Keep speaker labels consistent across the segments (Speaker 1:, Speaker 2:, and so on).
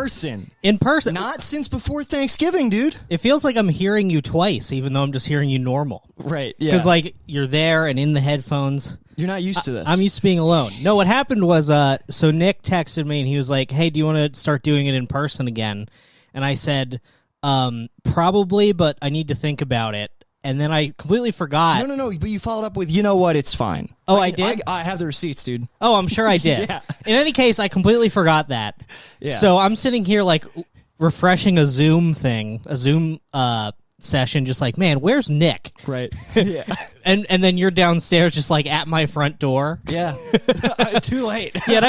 Speaker 1: person.
Speaker 2: In person.
Speaker 1: Not since before Thanksgiving, dude.
Speaker 2: It feels like I'm hearing you twice, even though I'm just hearing you normal.
Speaker 1: Right, yeah.
Speaker 2: Because, like, you're there and in the headphones.
Speaker 1: You're not used to this.
Speaker 2: I'm used to being alone. No, what happened was, so Nick texted me, and he was like, hey, do you want to start doing it in person again? And I said, probably, but I need to think about it. And then I completely forgot.
Speaker 1: No, but you followed up with, you know what, it's fine.
Speaker 2: Oh, I did?
Speaker 1: I have the receipts, dude.
Speaker 2: Oh, I'm sure I did.
Speaker 1: Yeah.
Speaker 2: In any case, I completely forgot that.
Speaker 1: Yeah.
Speaker 2: So I'm sitting here, like, refreshing a Zoom session, just like, man, where's Nick?
Speaker 1: Right. Yeah.
Speaker 2: And then you're downstairs just, like, at my front door.
Speaker 1: Yeah. Too late.
Speaker 2: Yeah,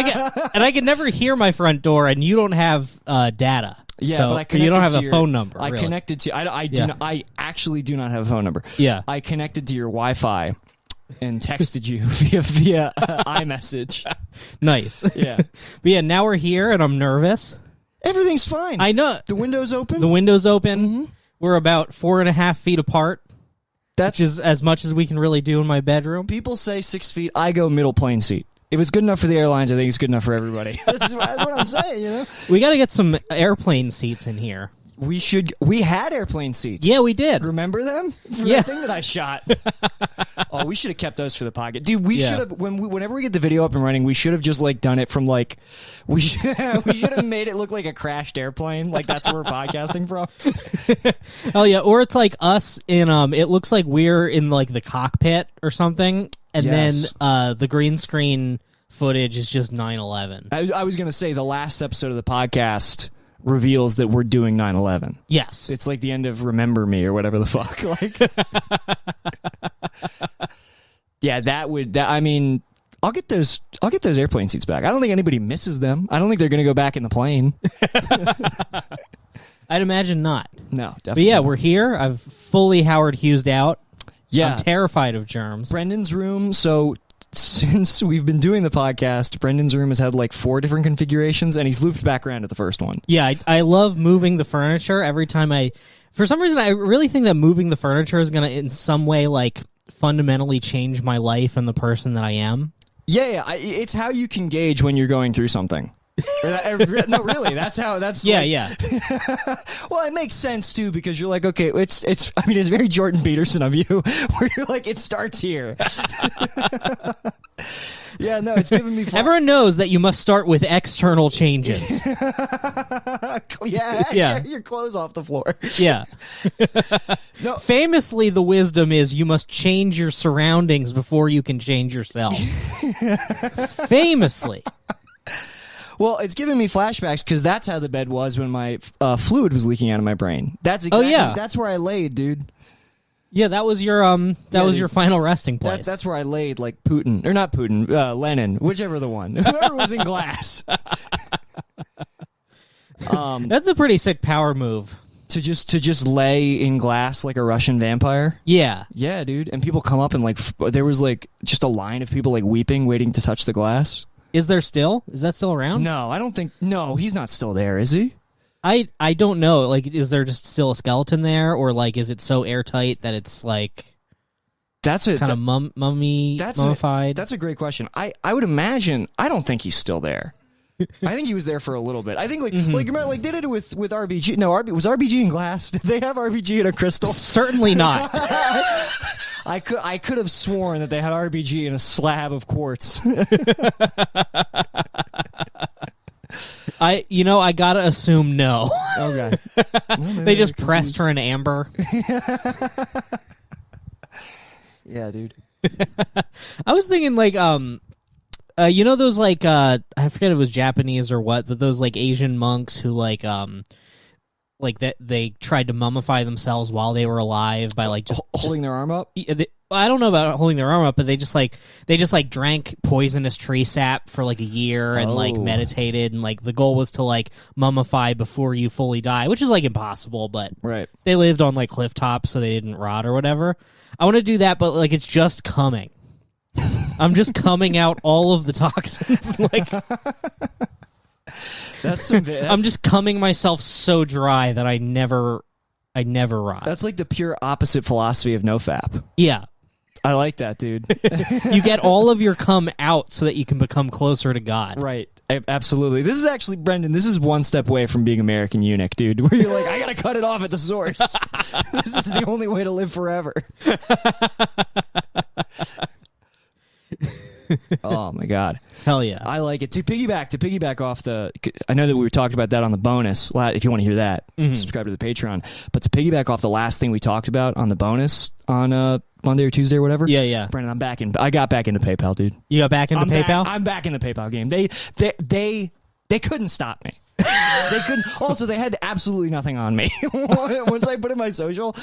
Speaker 2: and I can never hear my front door, and you don't have data.
Speaker 1: Yeah,
Speaker 2: so,
Speaker 1: but I connected
Speaker 2: you don't have
Speaker 1: to
Speaker 2: a phone number.
Speaker 1: I
Speaker 2: really.
Speaker 1: connected to. I actually do not have a phone number.
Speaker 2: Yeah.
Speaker 1: I connected to your Wi-Fi and texted you via iMessage.
Speaker 2: Nice.
Speaker 1: Yeah.
Speaker 2: But yeah, now we're here, and I'm nervous.
Speaker 1: Everything's fine.
Speaker 2: I know.
Speaker 1: The window's open.
Speaker 2: The window's open.
Speaker 1: Mm-hmm.
Speaker 2: We're about 4.5 feet apart.
Speaker 1: That's
Speaker 2: which is as much as we can really do in my bedroom.
Speaker 1: People say 6 feet. I go middle plane seat. If it's good enough for the airlines, I think it's good enough for everybody. That's what I'm saying, you know?
Speaker 2: We got to get some airplane seats in here.
Speaker 1: We should. We had airplane seats.
Speaker 2: Yeah, we did.
Speaker 1: Remember them? For
Speaker 2: Yeah.
Speaker 1: that thing that I shot. Oh, we should have kept those for the podcast. Dude, we should have, whenever we get the video up and running, we should have just, like, done it from, like, we should have made it look like a crashed airplane. Like, that's where we're podcasting from.
Speaker 2: Oh, yeah. Or it's like us in, it looks like we're in, like, the cockpit or something. And
Speaker 1: Yes.
Speaker 2: then the green screen footage is just 9/11.
Speaker 1: I was going to say, the last episode of the podcast reveals that we're doing 9/11.
Speaker 2: Yes.
Speaker 1: It's like the end of Remember Me or whatever the fuck. Like, yeah, I mean, I'll get those airplane seats back. I don't think anybody misses them. I don't think they're going to go back in the plane.
Speaker 2: I'd imagine not.
Speaker 1: No, definitely.
Speaker 2: But yeah, we're here. I've fully Howard Hughes'd out.
Speaker 1: Yeah.
Speaker 2: I'm terrified of germs.
Speaker 1: Brendan's room, so since we've been doing the podcast, Brendan's room has had like 4 different configurations, and he's looped back around to the first one.
Speaker 2: Yeah, I love moving the furniture every time for some reason, I really think that moving the furniture is going to, in some way, like, fundamentally change my life and the person that I am.
Speaker 1: Yeah, it's how you can gauge when you're going through something. No, really, that's how. That's
Speaker 2: Yeah,
Speaker 1: like,
Speaker 2: yeah.
Speaker 1: Well, it makes sense too, because you're like, okay, it's. I mean, it's very Jordan Peterson of you, where you're like, it starts here. Yeah, no, it's giving me.
Speaker 2: Everyone knows that you must start with external changes.
Speaker 1: Yeah, your clothes off the floor.
Speaker 2: Yeah.
Speaker 1: No.
Speaker 2: Famously, the wisdom is you must change your surroundings before you can change yourself. Famously.
Speaker 1: Well, it's giving me flashbacks because that's how the bed was when my fluid was leaking out of my brain. That's exactly.
Speaker 2: yeah.
Speaker 1: That's where I laid, dude.
Speaker 2: Yeah, that was your your final resting place.
Speaker 1: That's where I laid, like Putin or not Putin, Lenin, whichever the one, whoever was in glass.
Speaker 2: That's a pretty sick power move.
Speaker 1: To just lay in glass like a Russian vampire.
Speaker 2: Yeah.
Speaker 1: Yeah, dude. And people come up and like there was like just a line of people like weeping, waiting to touch the glass.
Speaker 2: Is there still? Is that still around?
Speaker 1: No, I don't think. No, he's not still there, is he?
Speaker 2: I don't know. Like, is there just still a skeleton there, or like, is it so airtight that it's like
Speaker 1: that's a
Speaker 2: kind of mummified?
Speaker 1: That's a great question. I would imagine. I don't think he's still there. I think he was there for a little bit. I think like like they did it with RBG. No, was RBG in glass? Did they have RBG in a crystal?
Speaker 2: Certainly not.
Speaker 1: I could have sworn that they had RBG in a slab of quartz.
Speaker 2: I gotta assume no.
Speaker 1: Okay.
Speaker 2: They just pressed her in amber.
Speaker 1: Yeah, dude.
Speaker 2: I was thinking like those like I forget if it was Japanese or what, but those like Asian monks who like that they tried to mummify themselves while they were alive by like just
Speaker 1: holding their arm up.
Speaker 2: I don't know about holding their arm up, but they just drank poisonous tree sap for like a year and like meditated, and like the goal was to like mummify before you fully die, which is like impossible, but
Speaker 1: right.
Speaker 2: They lived on like cliff tops so they didn't rot or whatever. I want to do that, but like it's just coming. I'm just coming out all of the toxins. Like I'm just coming myself so dry that I never rot.
Speaker 1: That's like the pure opposite philosophy of nofap.
Speaker 2: Yeah.
Speaker 1: I like that, dude.
Speaker 2: You get all of your cum out so that you can become closer to God.
Speaker 1: Right. Absolutely. This is actually, Brendan, this is one step away from being American eunuch, dude. Where you're like, I gotta cut it off at the source. This is the only way to live forever. Oh my God.
Speaker 2: Hell yeah.
Speaker 1: I like it. To piggyback off the, I know that we talked about that on the bonus. If you want to hear that, subscribe to the Patreon. But to piggyback off the last thing we talked about on the bonus on Monday or Tuesday or whatever.
Speaker 2: Yeah.
Speaker 1: Brendan, I got back into PayPal, dude.
Speaker 2: You got back into PayPal?
Speaker 1: I'm back in the PayPal game. They couldn't stop me. They couldn't. Also, they had absolutely nothing on me. Once I put in my social,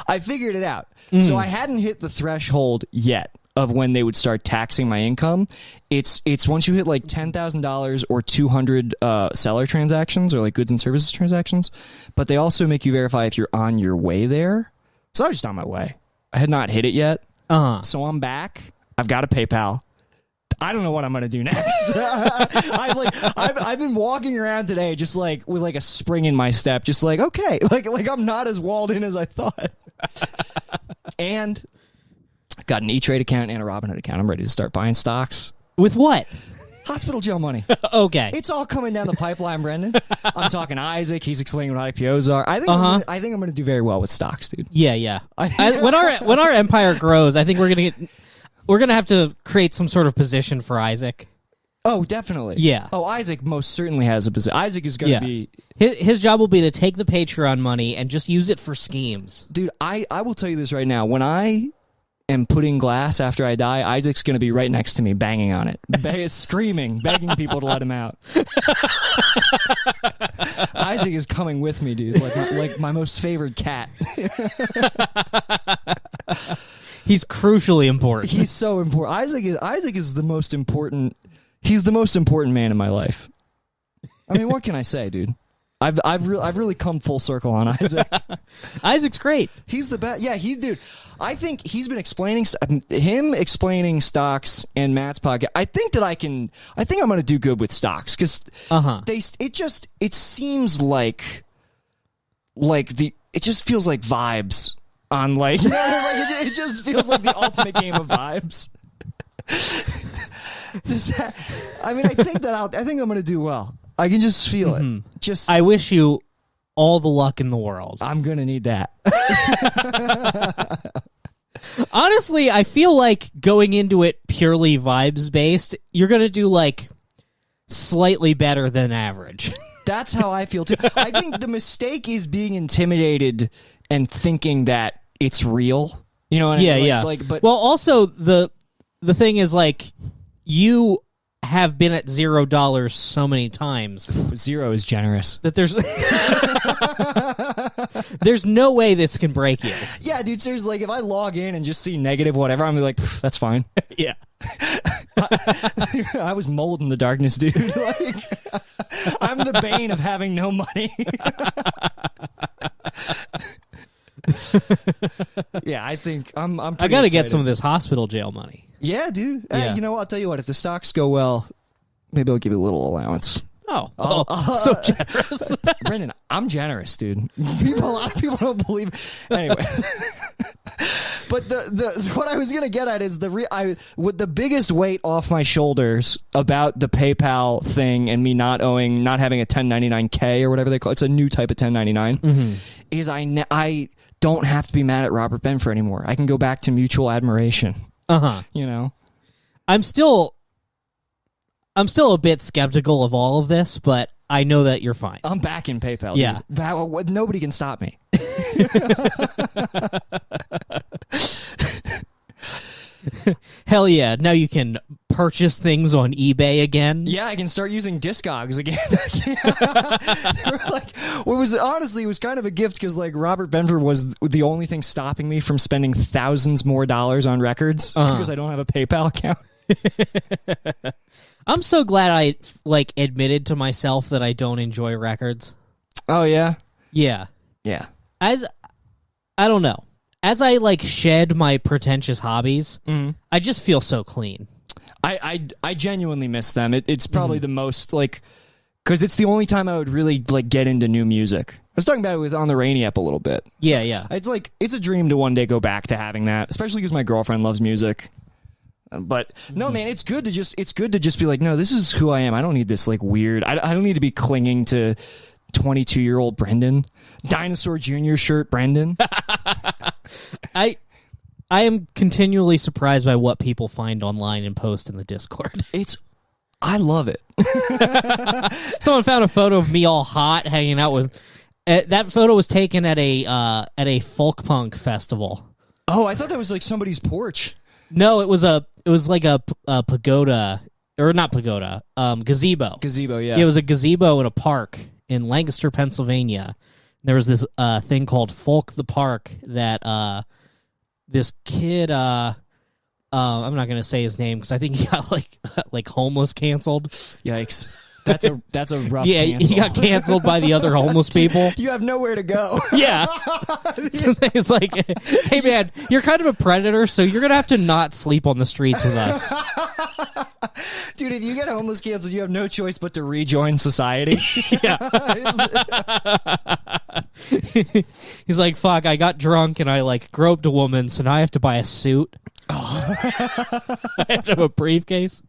Speaker 1: I figured it out. So I hadn't hit the threshold yet of when they would start taxing my income. It's once you hit like $10,000 or 200 seller transactions or like goods and services transactions. But they also make you verify if you're on your way there. So I was just on my way. I had not hit it yet. So I'm back. I've got a PayPal. I don't know what I'm gonna do next. I've been walking around today just like with like a spring in my step, just like okay, like I'm not as walled in as I thought. And got an E-Trade account and a Robinhood account. I'm ready to start buying stocks.
Speaker 2: With what?
Speaker 1: Hospital jail money.
Speaker 2: Okay.
Speaker 1: It's all coming down the pipeline, Brendan. I'm talking Isaac. He's explaining what IPOs are. I think I'm going to do very well with stocks, dude.
Speaker 2: Yeah. When our empire grows, I think we're gonna have to create some sort of position for Isaac.
Speaker 1: Oh, definitely.
Speaker 2: Yeah.
Speaker 1: Oh, Isaac most certainly has a position. Isaac is going to be...
Speaker 2: His job will be to take the Patreon money and just use it for schemes.
Speaker 1: Dude, I will tell you this right now. When I am putting glass after I die, Isaac's going to be right next to me, banging on it, screaming, begging people to let him out. Isaac is coming with me, dude, like my most favored cat.
Speaker 2: He's crucially important.
Speaker 1: He's so important. Isaac is the most important. He's the most important man in my life. I mean, what can I say, dude? I've really come full circle on Isaac.
Speaker 2: Isaac's great.
Speaker 1: He's the best. Yeah, dude. I think he's been explaining stocks and Matt's podcast. I think I'm going to do good with stocks because it seems like it just feels like vibes on like, it just feels like the ultimate game of vibes. I mean, I think I'm going to do well. I can just feel it.
Speaker 2: I wish you all the luck in the world.
Speaker 1: I'm going to need that.
Speaker 2: Honestly, I feel like going into it purely vibes based, you're going to do like slightly better than average.
Speaker 1: That's how I feel too. I think the mistake is being intimidated and thinking that it's real. You know what I mean?
Speaker 2: Yeah.
Speaker 1: But
Speaker 2: well, also the thing is like you have been at $0 so many times.
Speaker 1: Zero is generous.
Speaker 2: That there's no way this can break you.
Speaker 1: Yeah, dude, seriously, like if I log in and just see negative whatever, I'm like, that's fine.
Speaker 2: Yeah.
Speaker 1: I was mold in the darkness, dude. Like, I'm the bane of having no money. Yeah, I think I'm
Speaker 2: I got to get some of this hospital jail money.
Speaker 1: Yeah, dude.
Speaker 2: Yeah.
Speaker 1: You know what? I'll tell you what. If the stocks go well, maybe I'll give you a little allowance.
Speaker 2: So generous.
Speaker 1: Brendan, I'm generous, dude. A lot of people don't believe. Anyway, but what I was gonna get at is with the biggest weight off my shoulders about the PayPal thing and me not having a 1099K or whatever they call it. It's a new type of 1099. Is I don't have to be mad at Robert Benfer anymore. I can go back to mutual admiration. You know,
Speaker 2: I'm still a bit skeptical of all of this, but I know that you're fine.
Speaker 1: I'm back in PayPal.
Speaker 2: Yeah.
Speaker 1: Dude. Nobody can stop me.
Speaker 2: Hell yeah. Now you can purchase things on eBay again.
Speaker 1: Yeah, I can start using Discogs again. Honestly, it was kind of a gift because like Robert Benfer was the only thing stopping me from spending thousands more dollars on records because I don't have a PayPal account.
Speaker 2: I'm so glad I like admitted to myself that I don't enjoy records.
Speaker 1: Oh yeah?
Speaker 2: Yeah.
Speaker 1: Yeah.
Speaker 2: I don't know. As I like shed my pretentious hobbies, I just feel so clean.
Speaker 1: I genuinely miss them. It's probably the most like because it's the only time I would really like get into new music. I was talking about it with On the Rainy Ep a little bit.
Speaker 2: Yeah.
Speaker 1: It's like it's a dream to one day go back to having that, especially because my girlfriend loves music. But no, man, it's good to just be like, no, this is who I am. I don't need this like weird. I don't need to be clinging to 22-year-old Brendan, Dinosaur Jr. shirt Brendan.
Speaker 2: I am continually surprised by what people find online and post in the Discord.
Speaker 1: I love it.
Speaker 2: Someone found a photo of me all hot hanging out with. That photo was taken at a folk punk festival.
Speaker 1: Oh, I thought that was like somebody's porch.
Speaker 2: No, it was like a pagoda, or not pagoda, gazebo.
Speaker 1: Gazebo, yeah.
Speaker 2: It was a gazebo in a park in Lancaster, Pennsylvania. There was this thing called Folk the Park that this kid, I'm not going to say his name because I think he got like homeless canceled.
Speaker 1: Yikes. That's a rough
Speaker 2: Yeah,
Speaker 1: cancel.
Speaker 2: he got canceled by the other homeless people.
Speaker 1: You have nowhere to go.
Speaker 2: Yeah. So it's like, hey, man, you're kind of a predator, so you're going to have to not sleep on the streets with us.
Speaker 1: Dude, if you get homeless canceled, you have no choice but to rejoin society.
Speaker 2: Yeah. He's like, fuck, I got drunk and I like groped a woman, so now I have to buy a suit. Oh. I have to have a briefcase.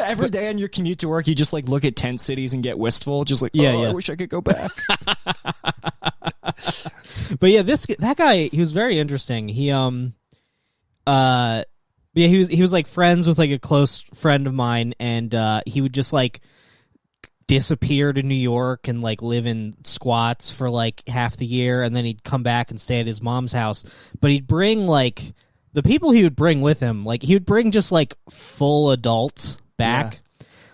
Speaker 1: Every day on your commute to work, you just like look at tent cities and get wistful, just like,
Speaker 2: yeah.
Speaker 1: I wish I could go back.
Speaker 2: But yeah, that guy, he was very interesting. He he was like friends with like a close friend of mine, and he would just like disappear to New York and like live in squats for like half the year, and then he'd come back and stay at his mom's house. But he'd bring like the people he would bring with him, like he would bring just like full adults back. Yeah.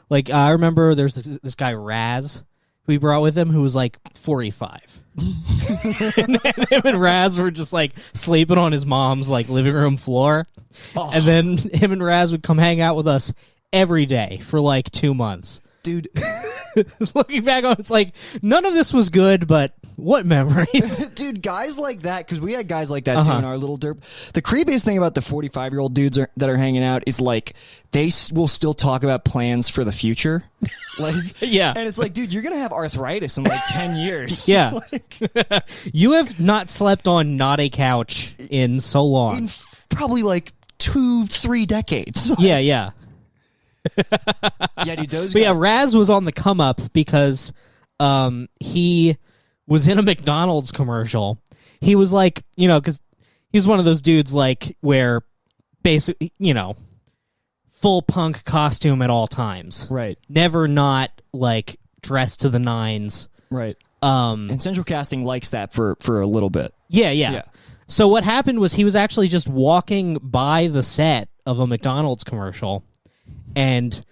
Speaker 2: Like I remember there's this guy Raz who he brought with him who was like 45. And him and Raz were just like sleeping on his mom's like living room floor. Oh. And then him and Raz would come hang out with us every day for like 2 months.
Speaker 1: Dude,
Speaker 2: looking back on it, it's like none of this was good, but what memories.
Speaker 1: Dude, guys like that, because we had guys like that too in our little derp. The creepiest thing about the 45-year-old dudes that are hanging out is like they will still talk about plans for the future. Like,
Speaker 2: yeah.
Speaker 1: And it's like, dude, you're gonna have arthritis in like 10 years.
Speaker 2: Yeah.
Speaker 1: Like,
Speaker 2: you have not slept on not a couch in so long.
Speaker 1: In probably like 2-3 decades.
Speaker 2: Yeah, yeah.
Speaker 1: Yeah, dude, those
Speaker 2: but
Speaker 1: guys.
Speaker 2: yeah, Raz was on the come up because he was in a McDonald's commercial. He was like, you know, because he was one of those dudes like where basically, you know, full punk costume at all times.
Speaker 1: Right.
Speaker 2: Never not like dressed to the nines.
Speaker 1: Right. And Central Casting likes that for a little bit.
Speaker 2: Yeah. So what happened was he was actually just walking by the set of a McDonald's commercial, and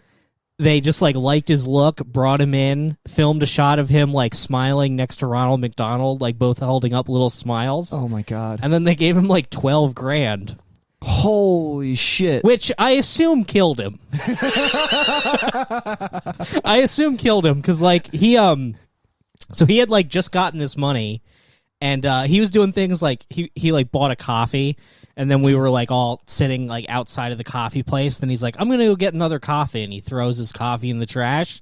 Speaker 2: they just like liked his look, brought him in, filmed a shot of him like smiling next to Ronald McDonald, like both holding up little smiles.
Speaker 1: Oh my God.
Speaker 2: And then they gave him like $12,000.
Speaker 1: Holy shit.
Speaker 2: Which I assume killed him. I assume killed him because like he so he had like just gotten this money, and he was doing things like he like bought a coffee, and then we were like all sitting like outside of the coffee place. Then he's like, I'm gonna go get another coffee, and he throws his coffee in the trash.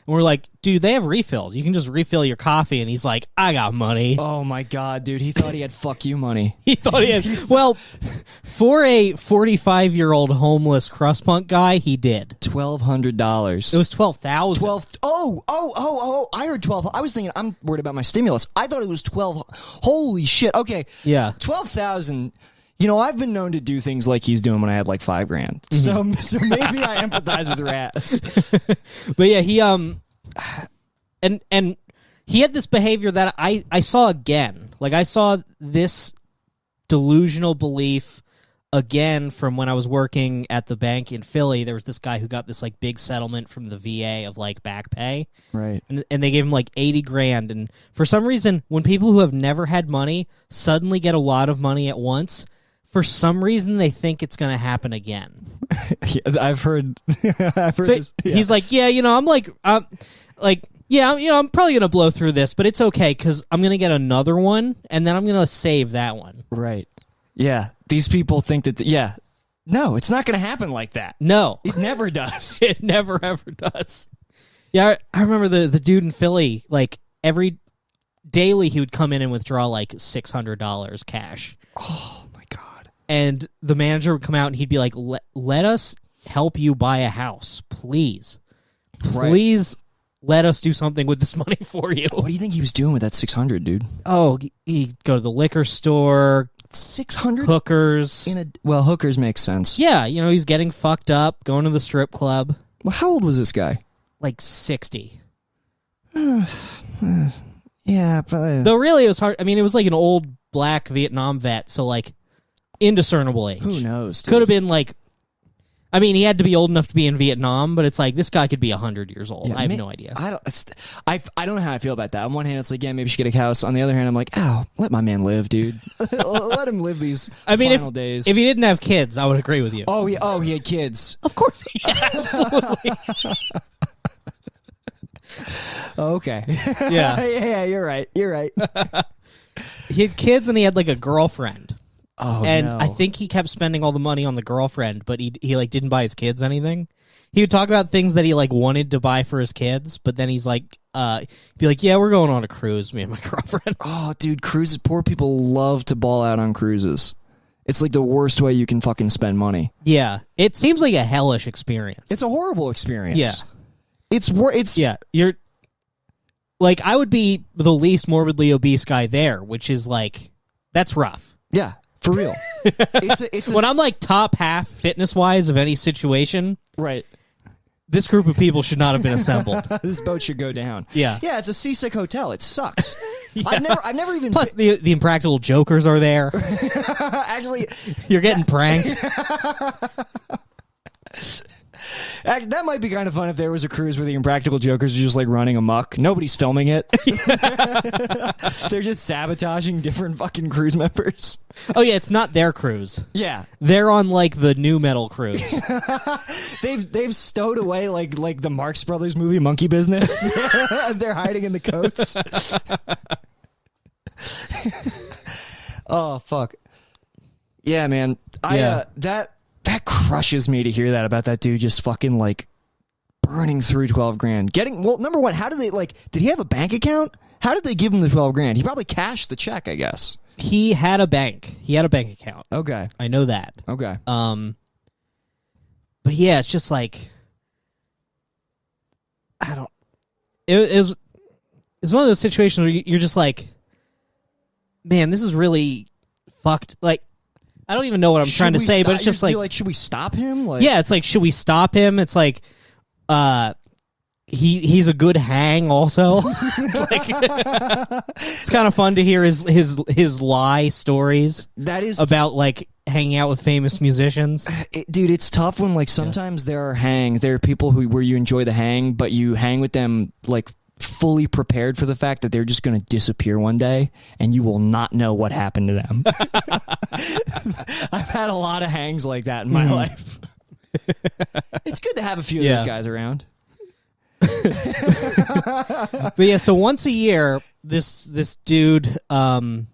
Speaker 2: And we're like, dude, they have refills. You can just refill your coffee. And he's like, I got money.
Speaker 1: Oh my God, dude. He thought he had fuck you money.
Speaker 2: He thought he had. Well, for a 45-year-old homeless crust punk guy, he did.
Speaker 1: $1,200.
Speaker 2: It was $12,000.
Speaker 1: Oh! I heard 12. I was thinking, I'm worried about my stimulus. I thought it was 12. Holy shit. Okay.
Speaker 2: Yeah.
Speaker 1: 12,000. You know, I've been known to do things like he's doing when I had like $5,000. Mm-hmm. So maybe I empathize with Raz.
Speaker 2: But yeah, he and he had this behavior that I saw again. Like I saw this delusional belief again from when I was working at the bank in Philly. There was this guy who got this like big settlement from the VA of like back pay.
Speaker 1: Right.
Speaker 2: And they gave him like $80,000. And for some reason, when people who have never had money suddenly get a lot of money at once, for some reason, they think it's going to happen again.
Speaker 1: Yeah, I've heard so
Speaker 2: this. Yeah. He's like, yeah, you know, I'm probably going to blow through this, but it's okay because I'm going to get another one, and then I'm going to save that one.
Speaker 1: Right. Yeah. These people think that, no, it's not going to happen like that.
Speaker 2: No.
Speaker 1: It never does.
Speaker 2: It never, ever does. Yeah, I remember the dude in Philly, like, every daily he would come in and withdraw, like, $600 cash.
Speaker 1: Oh, my God.
Speaker 2: and the manager would come out and he'd be like, let us help you buy a house, please. Please let us do something with this money for you.
Speaker 1: What do you think he was doing with that 600, dude?
Speaker 2: Oh, he'd go to the liquor store.
Speaker 1: 600?
Speaker 2: Hookers.
Speaker 1: Well, hookers makes sense.
Speaker 2: Yeah, he's getting fucked up, going to the strip club.
Speaker 1: Well, how old was this guy?
Speaker 2: Like 60.
Speaker 1: Yeah, but...
Speaker 2: Though really it was hard. I mean, it was like an old black Vietnam vet, so like indiscernible age.
Speaker 1: Who knows, dude?
Speaker 2: Could have been like... I mean, he had to be old enough to be in Vietnam, but it's like, this guy could be 100 years old. I have no idea.
Speaker 1: I don't know how I feel about that. On one hand, it's like, yeah, maybe she should get a house. On the other hand, I'm like, oh, let my man live, dude. Let him live these final days.
Speaker 2: If he didn't have kids, I would agree with you.
Speaker 1: Oh, he had kids.
Speaker 2: Of course he absolutely.
Speaker 1: Okay.
Speaker 2: Yeah.
Speaker 1: Yeah, you're right.
Speaker 2: He had kids and he had like a girlfriend.
Speaker 1: Oh,
Speaker 2: and
Speaker 1: no.
Speaker 2: I think he kept spending all the money on the girlfriend, but he like didn't buy his kids anything. He would talk about things that he like wanted to buy for his kids, but then he's like, be like, yeah, we're going on a cruise, me and my girlfriend.
Speaker 1: Oh, dude, cruises. Poor people love to ball out on cruises. It's like the worst way you can fucking spend money.
Speaker 2: Yeah, it seems like a hellish experience.
Speaker 1: It's a horrible experience.
Speaker 2: Yeah,
Speaker 1: it's
Speaker 2: yeah. You're like, I would be the least morbidly obese guy there, which is like, that's rough.
Speaker 1: Yeah. For real. It's
Speaker 2: when I'm like top half fitness wise of any situation,
Speaker 1: right?
Speaker 2: This group of people should not have been assembled.
Speaker 1: This boat should go down.
Speaker 2: Yeah,
Speaker 1: it's a seasick hotel. It sucks.
Speaker 2: Yeah.
Speaker 1: I've never even.
Speaker 2: Plus, the impractical jokers are there.
Speaker 1: Actually,
Speaker 2: you're getting pranked.
Speaker 1: That might be kind of fun if there was a cruise where the Impractical Jokers are just like running amok. Nobody's filming it. They're just sabotaging different fucking cruise members.
Speaker 2: Oh yeah, it's not their cruise.
Speaker 1: Yeah,
Speaker 2: they're on like the new metal cruise.
Speaker 1: They've stowed away like the Marx Brothers movie Monkey Business. They're hiding in the coats. Oh fuck. Yeah, man. That crushes me to hear that about that dude just fucking like burning through 12 grand. Number one, how did they did he have a bank account? How did they give him the 12 grand? He probably cashed the check, I guess.
Speaker 2: He had a bank. He had a bank account.
Speaker 1: Okay.
Speaker 2: I know that.
Speaker 1: Okay.
Speaker 2: But yeah, it's just like, I don't, it's one of those situations where you're just like, man, this is really fucked. Like, I don't even know what I'm trying to say, but it's just like,
Speaker 1: should we stop him?
Speaker 2: Yeah, it's like, should we stop him? It's like, he's a good hang also. It's like, it's kind of fun to hear his lie stories.
Speaker 1: That is
Speaker 2: about like hanging out with famous musicians.
Speaker 1: Dude, it's tough when like sometimes there are hangs. There are people where you enjoy the hang, but you hang with them like fully prepared for the fact that they're just going to disappear one day and you will not know what happened to them. I've had a lot of hangs like that in my life. It's good to have a few of those guys around.
Speaker 2: But yeah, so once a year, this dude, the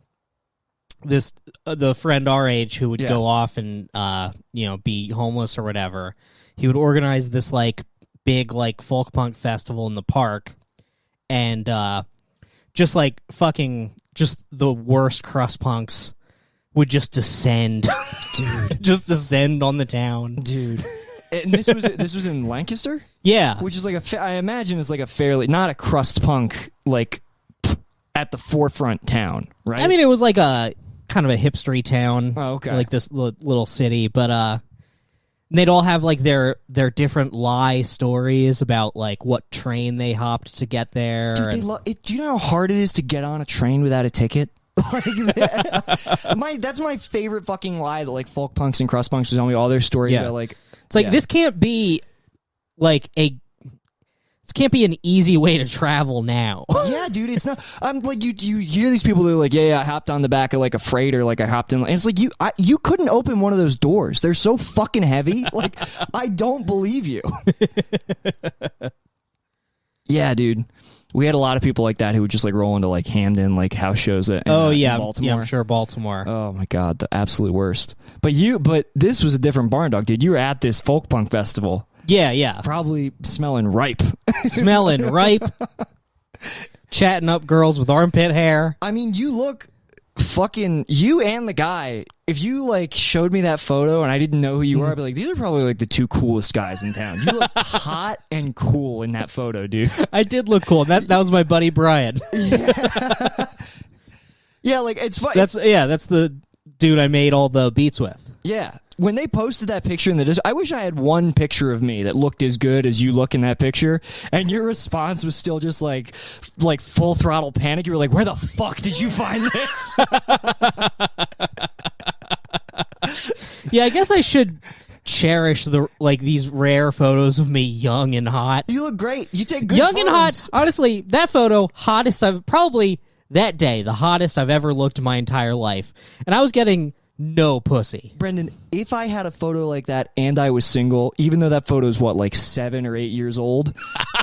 Speaker 2: friend our age who would go off and be homeless or whatever, he would organize this like big like folk punk festival in the park. And just like fucking just the worst crust punks would just descend, dude. Just descend on the town,
Speaker 1: dude. And this was in Lancaster,
Speaker 2: yeah,
Speaker 1: which is like I imagine is like a fairly not a crust punk like at the forefront town, right?
Speaker 2: I mean, it was like a kind of a hipstery town.
Speaker 1: Oh, okay,
Speaker 2: like this little city, but they'd all have like their different lie stories about like what train they hopped to get there.
Speaker 1: Dude, do you know how hard it is to get on a train without a ticket? That's my favorite fucking lie that like folk punks and crust punks would tell me all their stories about like.
Speaker 2: It's like this can't be like this can't be an easy way to travel now.
Speaker 1: Yeah, dude, it's not. I'm like you hear these people who are like, yeah, I hopped on the back of like a freighter, like I hopped in, and it's like you couldn't open one of those doors. They're so fucking heavy. Like I don't believe you. Yeah, dude. We had a lot of people like that who would just like roll into like Hamden, like house shows in Baltimore.
Speaker 2: Yeah, I'm sure Baltimore.
Speaker 1: Oh my god, the absolute worst. But this was a different barn dog, dude. You were at this folk punk festival.
Speaker 2: Yeah.
Speaker 1: Probably smelling ripe.
Speaker 2: Chatting up girls with armpit hair.
Speaker 1: I mean, you look fucking you and the guy, if you like showed me that photo and I didn't know who you were, I'd be like, these are probably like the two coolest guys in town. You look hot and cool in that photo, dude.
Speaker 2: I did look cool. That was my buddy Brian.
Speaker 1: Yeah, like it's fun.
Speaker 2: That's the dude I made all the beats with.
Speaker 1: Yeah. When they posted that picture in the I wish I had one picture of me that looked as good as you look in that picture, and your response was still just like full throttle panic. You were like, where the fuck did you find this?
Speaker 2: Yeah, I guess I should cherish these rare photos of me young and hot.
Speaker 1: You look great. You take good
Speaker 2: young
Speaker 1: photos.
Speaker 2: And hot. Honestly, that photo, hottest I've probably that day, the hottest I've ever looked in my entire life. And I was getting no pussy.
Speaker 1: Brendan, if I had a photo like that and I was single, even though that photo is like 7 or 8 years old,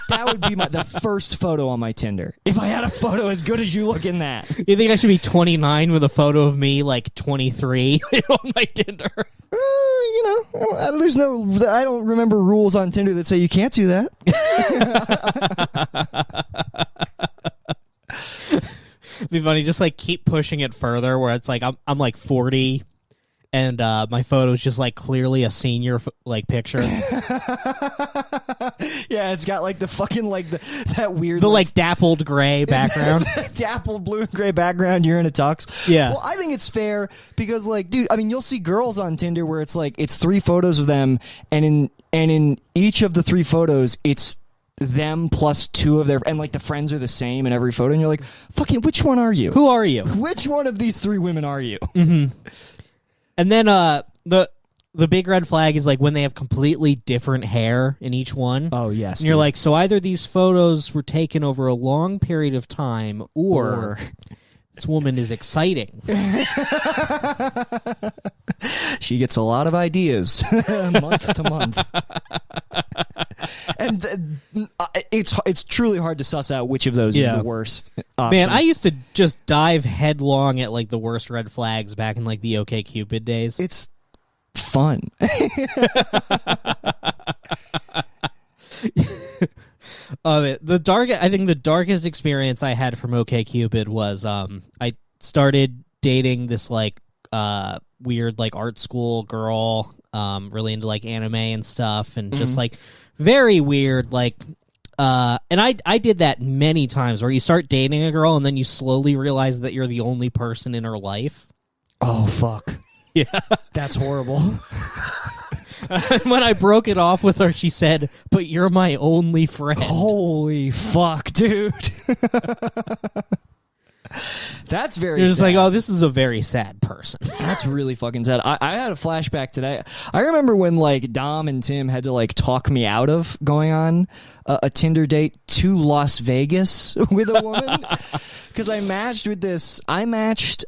Speaker 1: that would be the first photo on my Tinder. If I had a photo as good as you look in that.
Speaker 2: You think I should be 29 with a photo of me like 23 on my Tinder?
Speaker 1: There's I don't remember rules on Tinder that say you can't do that.
Speaker 2: It'd be funny, just like keep pushing it further, where it's like I'm like 40, and my photo is just like clearly a senior like picture.
Speaker 1: Yeah, it's got like the fucking like that weird
Speaker 2: like dappled gray background,
Speaker 1: dappled blue and gray background. You're in a tux.
Speaker 2: Yeah.
Speaker 1: Well, I think it's fair because like, dude, I mean, you'll see girls on Tinder where it's like it's 3 photos of them, and in each of the 3 photos, it's them plus 2 of their, and like the friends are the same in every photo, and you're like, fucking, which one are you?
Speaker 2: Who are you?
Speaker 1: Which one of these 3 women are you?
Speaker 2: Mm-hmm. And then the big red flag is like when they have completely different hair in each one.
Speaker 1: Oh yes,
Speaker 2: and you're like, so either these photos were taken over a long period of time, or this woman is exciting.
Speaker 1: She gets a lot of ideas month to month. And it's truly hard to suss out which of those is the worst option.
Speaker 2: Man, I used to just dive headlong at like the worst red flags back in like the OkCupid days.
Speaker 1: It's fun.
Speaker 2: I think the darkest experience I had from OkCupid was I started dating this like weird like art school girl, really into like anime and stuff, and just like very weird like and I did that many times where you start dating a girl and then you slowly realize that you're the only person in her life.
Speaker 1: Oh fuck.
Speaker 2: Yeah.
Speaker 1: That's horrible.
Speaker 2: When I broke it off with her, she said, "But you're my only friend."
Speaker 1: Holy fuck, dude. That's very
Speaker 2: You're just
Speaker 1: sad.
Speaker 2: like, oh, this is a very sad person.
Speaker 1: That's really fucking sad. I had a flashback today. I remember when like Dom and Tim had to like talk me out of going on a Tinder date to Las Vegas with a woman because I matched with I matched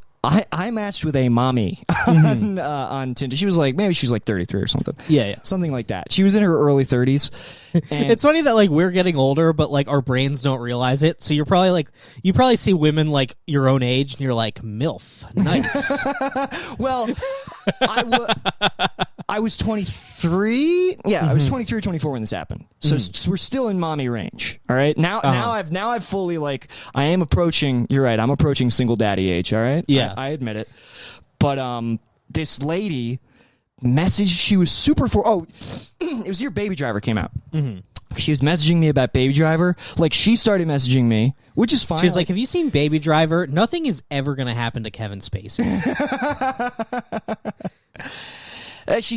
Speaker 1: with a mommy on Tinder. She was like, maybe she was like 33 or something.
Speaker 2: Yeah.
Speaker 1: Something like that. She was in her early 30s. And
Speaker 2: It's funny that like we're getting older, but like our brains don't realize it. So you probably see women like your own age, and you're like, MILF, nice.
Speaker 1: well, I was 23. Yeah, I was 23 or 24 when this happened. So we're still in mommy range. All right. Now I've fully like I am approaching. You're right. I'm approaching single daddy age. All right.
Speaker 2: Yeah.
Speaker 1: I admit it. But this lady messaged. She was super it was your Baby Driver came out. She was messaging me about Baby Driver. Like she started messaging me, which is fine.
Speaker 2: She was like, "Have you seen Baby Driver? Nothing is ever going to happen to Kevin Spacey."
Speaker 1: She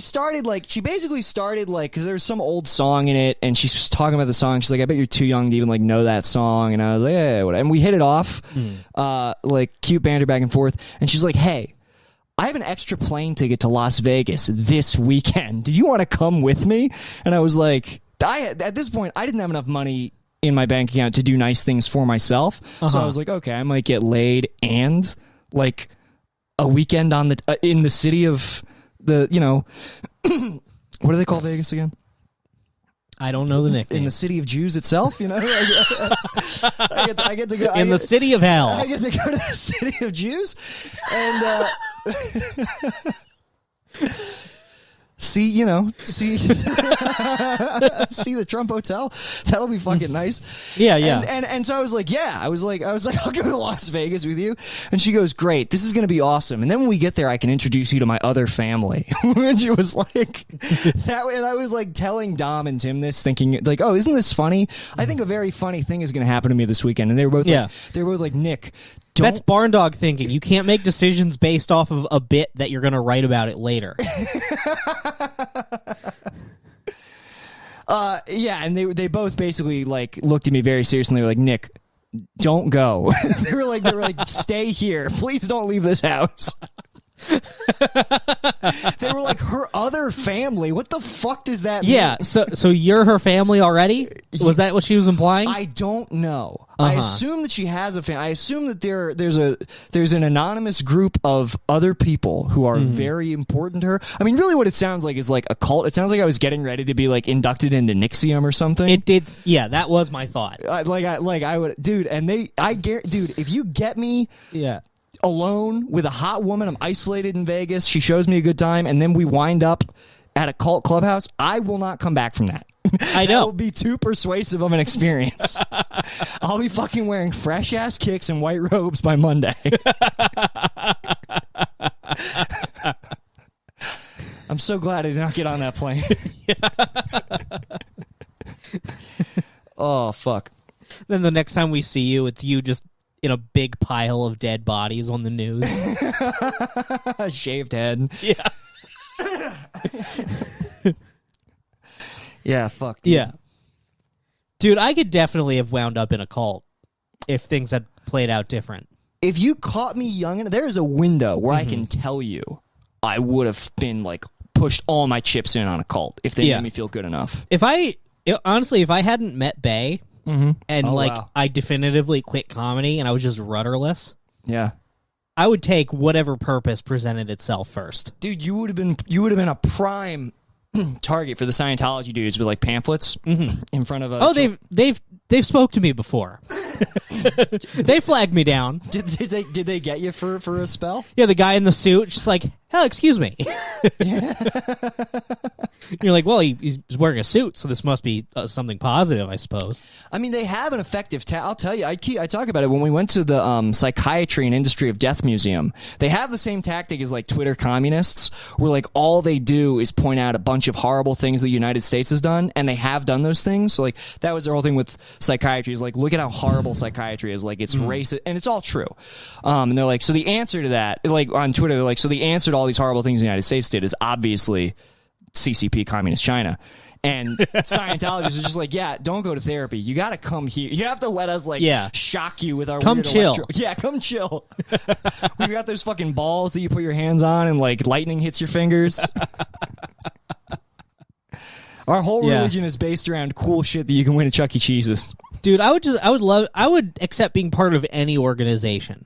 Speaker 1: basically started like, because there was some old song in it, and she's just talking about the song. She's like, I bet you're too young to even like know that song. And I was like, yeah, whatever. And we hit it off, like cute banter back and forth. And she's like, hey, I have an extra plane ticket to Las Vegas this weekend. Do you want to come with me? And I was like, at this point, I didn't have enough money in my bank account to do nice things for myself. So I was like, okay, I might get laid and like a weekend on in the city of the, what do they call Vegas again?
Speaker 2: I don't know the nickname.
Speaker 1: In the city of Jews itself, I get to go
Speaker 2: in the city of hell.
Speaker 1: I get to go to the city of Jews, and See, see the Trump Hotel. That'll be fucking nice.
Speaker 2: Yeah.
Speaker 1: And so I was like, I'll go to Las Vegas with you. And she goes, great, this is going to be awesome. And then when we get there, I can introduce you to my other family. And she was like, that. And I was like telling Dom and Tim this, thinking like, oh, isn't this funny? I think a very funny thing is going to happen to me this weekend. And they were both like, Nick,
Speaker 2: that's barn dog thinking. You can't make decisions based off of a bit that you're going to write about it later.
Speaker 1: And they both basically like looked at me very seriously. They were like, Nick, don't go. they were like, stay here. Please don't leave this house. They were like, her other family. What the fuck does that mean?
Speaker 2: Yeah, so you're her family already? Was that what she was implying?
Speaker 1: I don't know. I assume that she has a family. I assume that there's an anonymous group of other people who are very important to her. I mean, really what it sounds like is like a cult. It sounds like I was getting ready to be like inducted into Nixium or something.
Speaker 2: It did. Yeah, that was my thought.
Speaker 1: I would, dude, dude, if you get me alone with a hot woman, I'm isolated in Vegas, she shows me a good time, and then we wind up at a cult clubhouse, I will not come back from that.
Speaker 2: I know.
Speaker 1: That will be too persuasive of an experience. I'll be fucking wearing fresh ass kicks and white robes by Monday. I'm so glad I did not get on that plane. Oh, fuck.
Speaker 2: Then the next time we see you, it's you just in a big pile of dead bodies on the news.
Speaker 1: Shaved head.
Speaker 2: Yeah.
Speaker 1: Yeah, fuck. Dude.
Speaker 2: Yeah. Dude, I could definitely have wound up in a cult if things had played out different.
Speaker 1: If you caught me young enough, there's a window where I can tell you I would have been like pushed all my chips in on a cult if they made me feel good enough.
Speaker 2: Honestly, if I hadn't met Bae and I definitively quit comedy and I was just rudderless, I would take whatever purpose presented itself first.
Speaker 1: Dude, you would have been a prime target for the Scientology dudes with like pamphlets in front of a.
Speaker 2: Oh, they've spoke to me before. They flagged me down.
Speaker 1: Did they get you for a spell?
Speaker 2: Yeah, the guy in the suit, just like, hell, excuse me. You're like, well, he's wearing a suit, so this must be something positive, I suppose.
Speaker 1: I mean, they have an effective. I'll tell you, I talk about it when we went to the Psychiatry and Industry of Death Museum. They have the same tactic as like Twitter communists, where like all they do is point out a bunch of horrible things the United States has done, and they have done those things. So like that was their whole thing with psychiatry is like, look at how horrible psychiatry is. Like it's racist, and it's all true. And they're like, so the answer to that, like on Twitter, they're like, so the answer to all these horrible things the United States did is obviously CCP, Communist China. And Scientologists are just like, yeah, don't go to therapy. You got to come here. You have to let us like shock you with our
Speaker 2: come
Speaker 1: weird
Speaker 2: chill.
Speaker 1: Come chill. We've got those fucking balls that you put your hands on and like lightning hits your fingers. Our whole religion is based around cool shit that you can win at Chuck E. Cheese's.
Speaker 2: Dude, I would accept being part of any organization.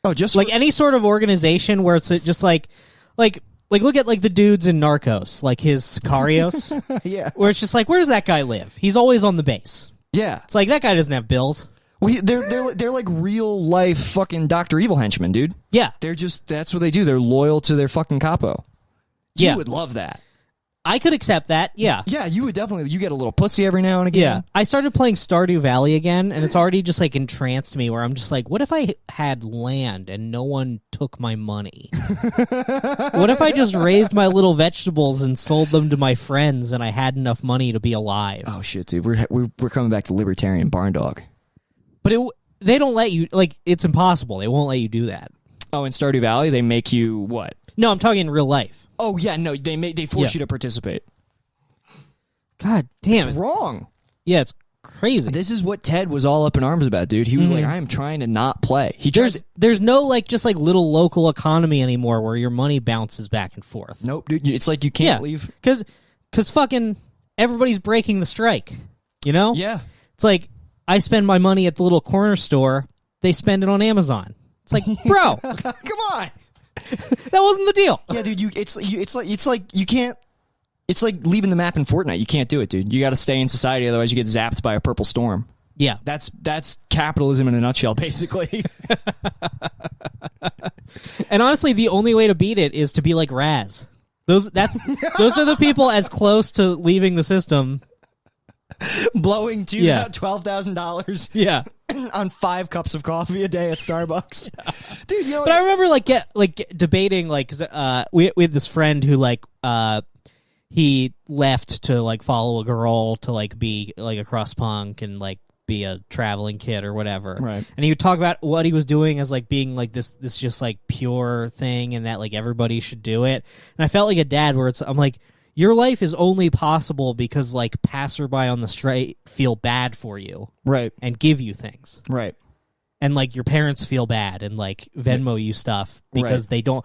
Speaker 1: Oh, just
Speaker 2: like any sort of organization where it's just like look at like the dudes in Narcos, like his Sicarios.
Speaker 1: Yeah.
Speaker 2: Where it's just like, where does that guy live? He's always on the base.
Speaker 1: Yeah.
Speaker 2: It's like that guy doesn't have bills.
Speaker 1: Well, they're like real life fucking Dr. Evil henchmen, dude.
Speaker 2: Yeah.
Speaker 1: That's what they do. They're loyal to their fucking capo. You would love that.
Speaker 2: I could accept that, yeah.
Speaker 1: Yeah, you would definitely. You get a little pussy every now and again.
Speaker 2: Yeah. I started playing Stardew Valley again, and it's already just like entranced me where I'm just like, what if I had land and no one took my money? What if I just raised my little vegetables and sold them to my friends and I had enough money to be alive?
Speaker 1: Oh, shit, dude. We're coming back to libertarian barn dog.
Speaker 2: But they don't let you, like, it's impossible. They won't let you do that.
Speaker 1: Oh, in Stardew Valley, they make you what?
Speaker 2: No, I'm talking in real life.
Speaker 1: Oh, yeah, no, they force you to participate.
Speaker 2: God damn
Speaker 1: it's wrong.
Speaker 2: Yeah, it's crazy.
Speaker 1: This is what Ted was all up in arms about, dude. He was like, I am trying to not play.
Speaker 2: There's no, like, just, like, little local economy anymore where your money bounces back and forth.
Speaker 1: Nope, dude. It's like you can't leave.
Speaker 2: Because fucking everybody's breaking the strike, you know?
Speaker 1: Yeah.
Speaker 2: It's like, I spend my money at the little corner store. They spend it on Amazon. It's like, bro.
Speaker 1: Come on.
Speaker 2: That wasn't the deal.
Speaker 1: Yeah, dude. It's like you can't. It's like leaving the map in Fortnite. You can't do it, dude. You got to stay in society, otherwise you get zapped by a purple storm.
Speaker 2: Yeah,
Speaker 1: that's capitalism in a nutshell, basically.
Speaker 2: And honestly, the only way to beat it is to be like Raz. Those are the people as close to leaving the system.
Speaker 1: Blowing $12,000
Speaker 2: Yeah.
Speaker 1: on 5 cups of coffee a day at Starbucks. Dude, you know,
Speaker 2: but I remember debating, like, 'cause, we had this friend who, like, he left to, like, follow a girl to, like, be, like, a crust punk and, like, be a traveling kid or whatever.
Speaker 1: Right.
Speaker 2: And he would talk about what he was doing as, like, being, like, this just, like, pure thing and that, like, everybody should do it. And I felt like a dad where I'm like, your life is only possible because, like, passerby on the street feel bad for you.
Speaker 1: Right.
Speaker 2: And give you things.
Speaker 1: Right.
Speaker 2: And, like, your parents feel bad and, like, Venmo you stuff because they do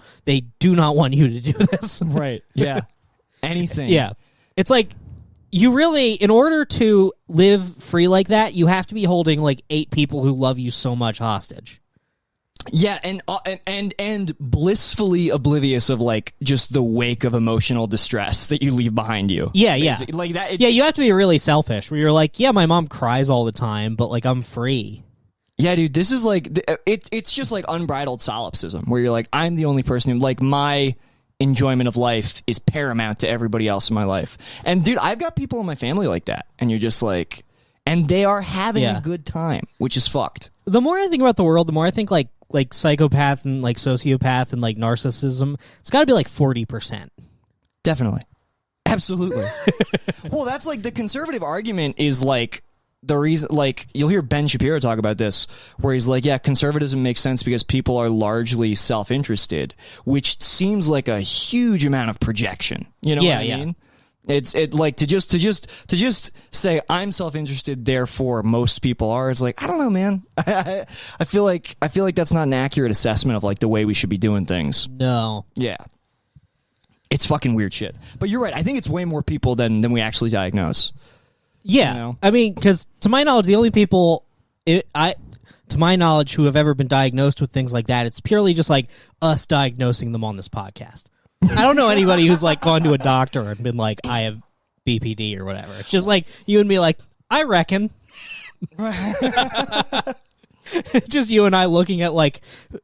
Speaker 2: not want you to do this.
Speaker 1: Right. Yeah. Anything.
Speaker 2: Yeah. It's like, you really, in order to live free like that, you have to be holding, like, 8 people who love you so much hostage.
Speaker 1: Yeah, and blissfully oblivious of, like, just the wake of emotional distress that you leave behind you.
Speaker 2: Yeah, yeah.
Speaker 1: Like that.
Speaker 2: Yeah, you have to be really selfish, where you're like, yeah, my mom cries all the time, but, like, I'm free.
Speaker 1: Yeah, dude, this is like, it's just like unbridled solipsism, where you're like, I'm the only person who, like, my enjoyment of life is paramount to everybody else in my life. And, dude, I've got people in my family like that, and you're just like, and they are having a good time, which is fucked.
Speaker 2: The more I think about the world, the more I think, like psychopath and, like, sociopath and, like, narcissism, it's got to be like 40%.
Speaker 1: Definitely. Absolutely. Well, that's like the conservative argument is like the reason, like, you'll hear Ben Shapiro talk about this, where he's like, yeah, conservatism makes sense because people are largely self-interested, which seems like a huge amount of projection. You know what I mean? It's like to just say I'm self-interested, therefore most people are. It's like, I don't know, man. I feel like that's not an accurate assessment of, like, the way we should be doing things.
Speaker 2: No.
Speaker 1: Yeah. It's fucking weird shit. But you're right. I think it's way more people than we actually diagnose.
Speaker 2: Yeah.
Speaker 1: You know?
Speaker 2: I mean, because to my knowledge, the only people to my knowledge who have ever been diagnosed with things like that, it's purely just like us diagnosing them on this podcast. I don't know anybody who's, like, gone to a doctor and been like, I have BPD or whatever. It's just like you and me, like, I reckon. It's just you and I looking at, like,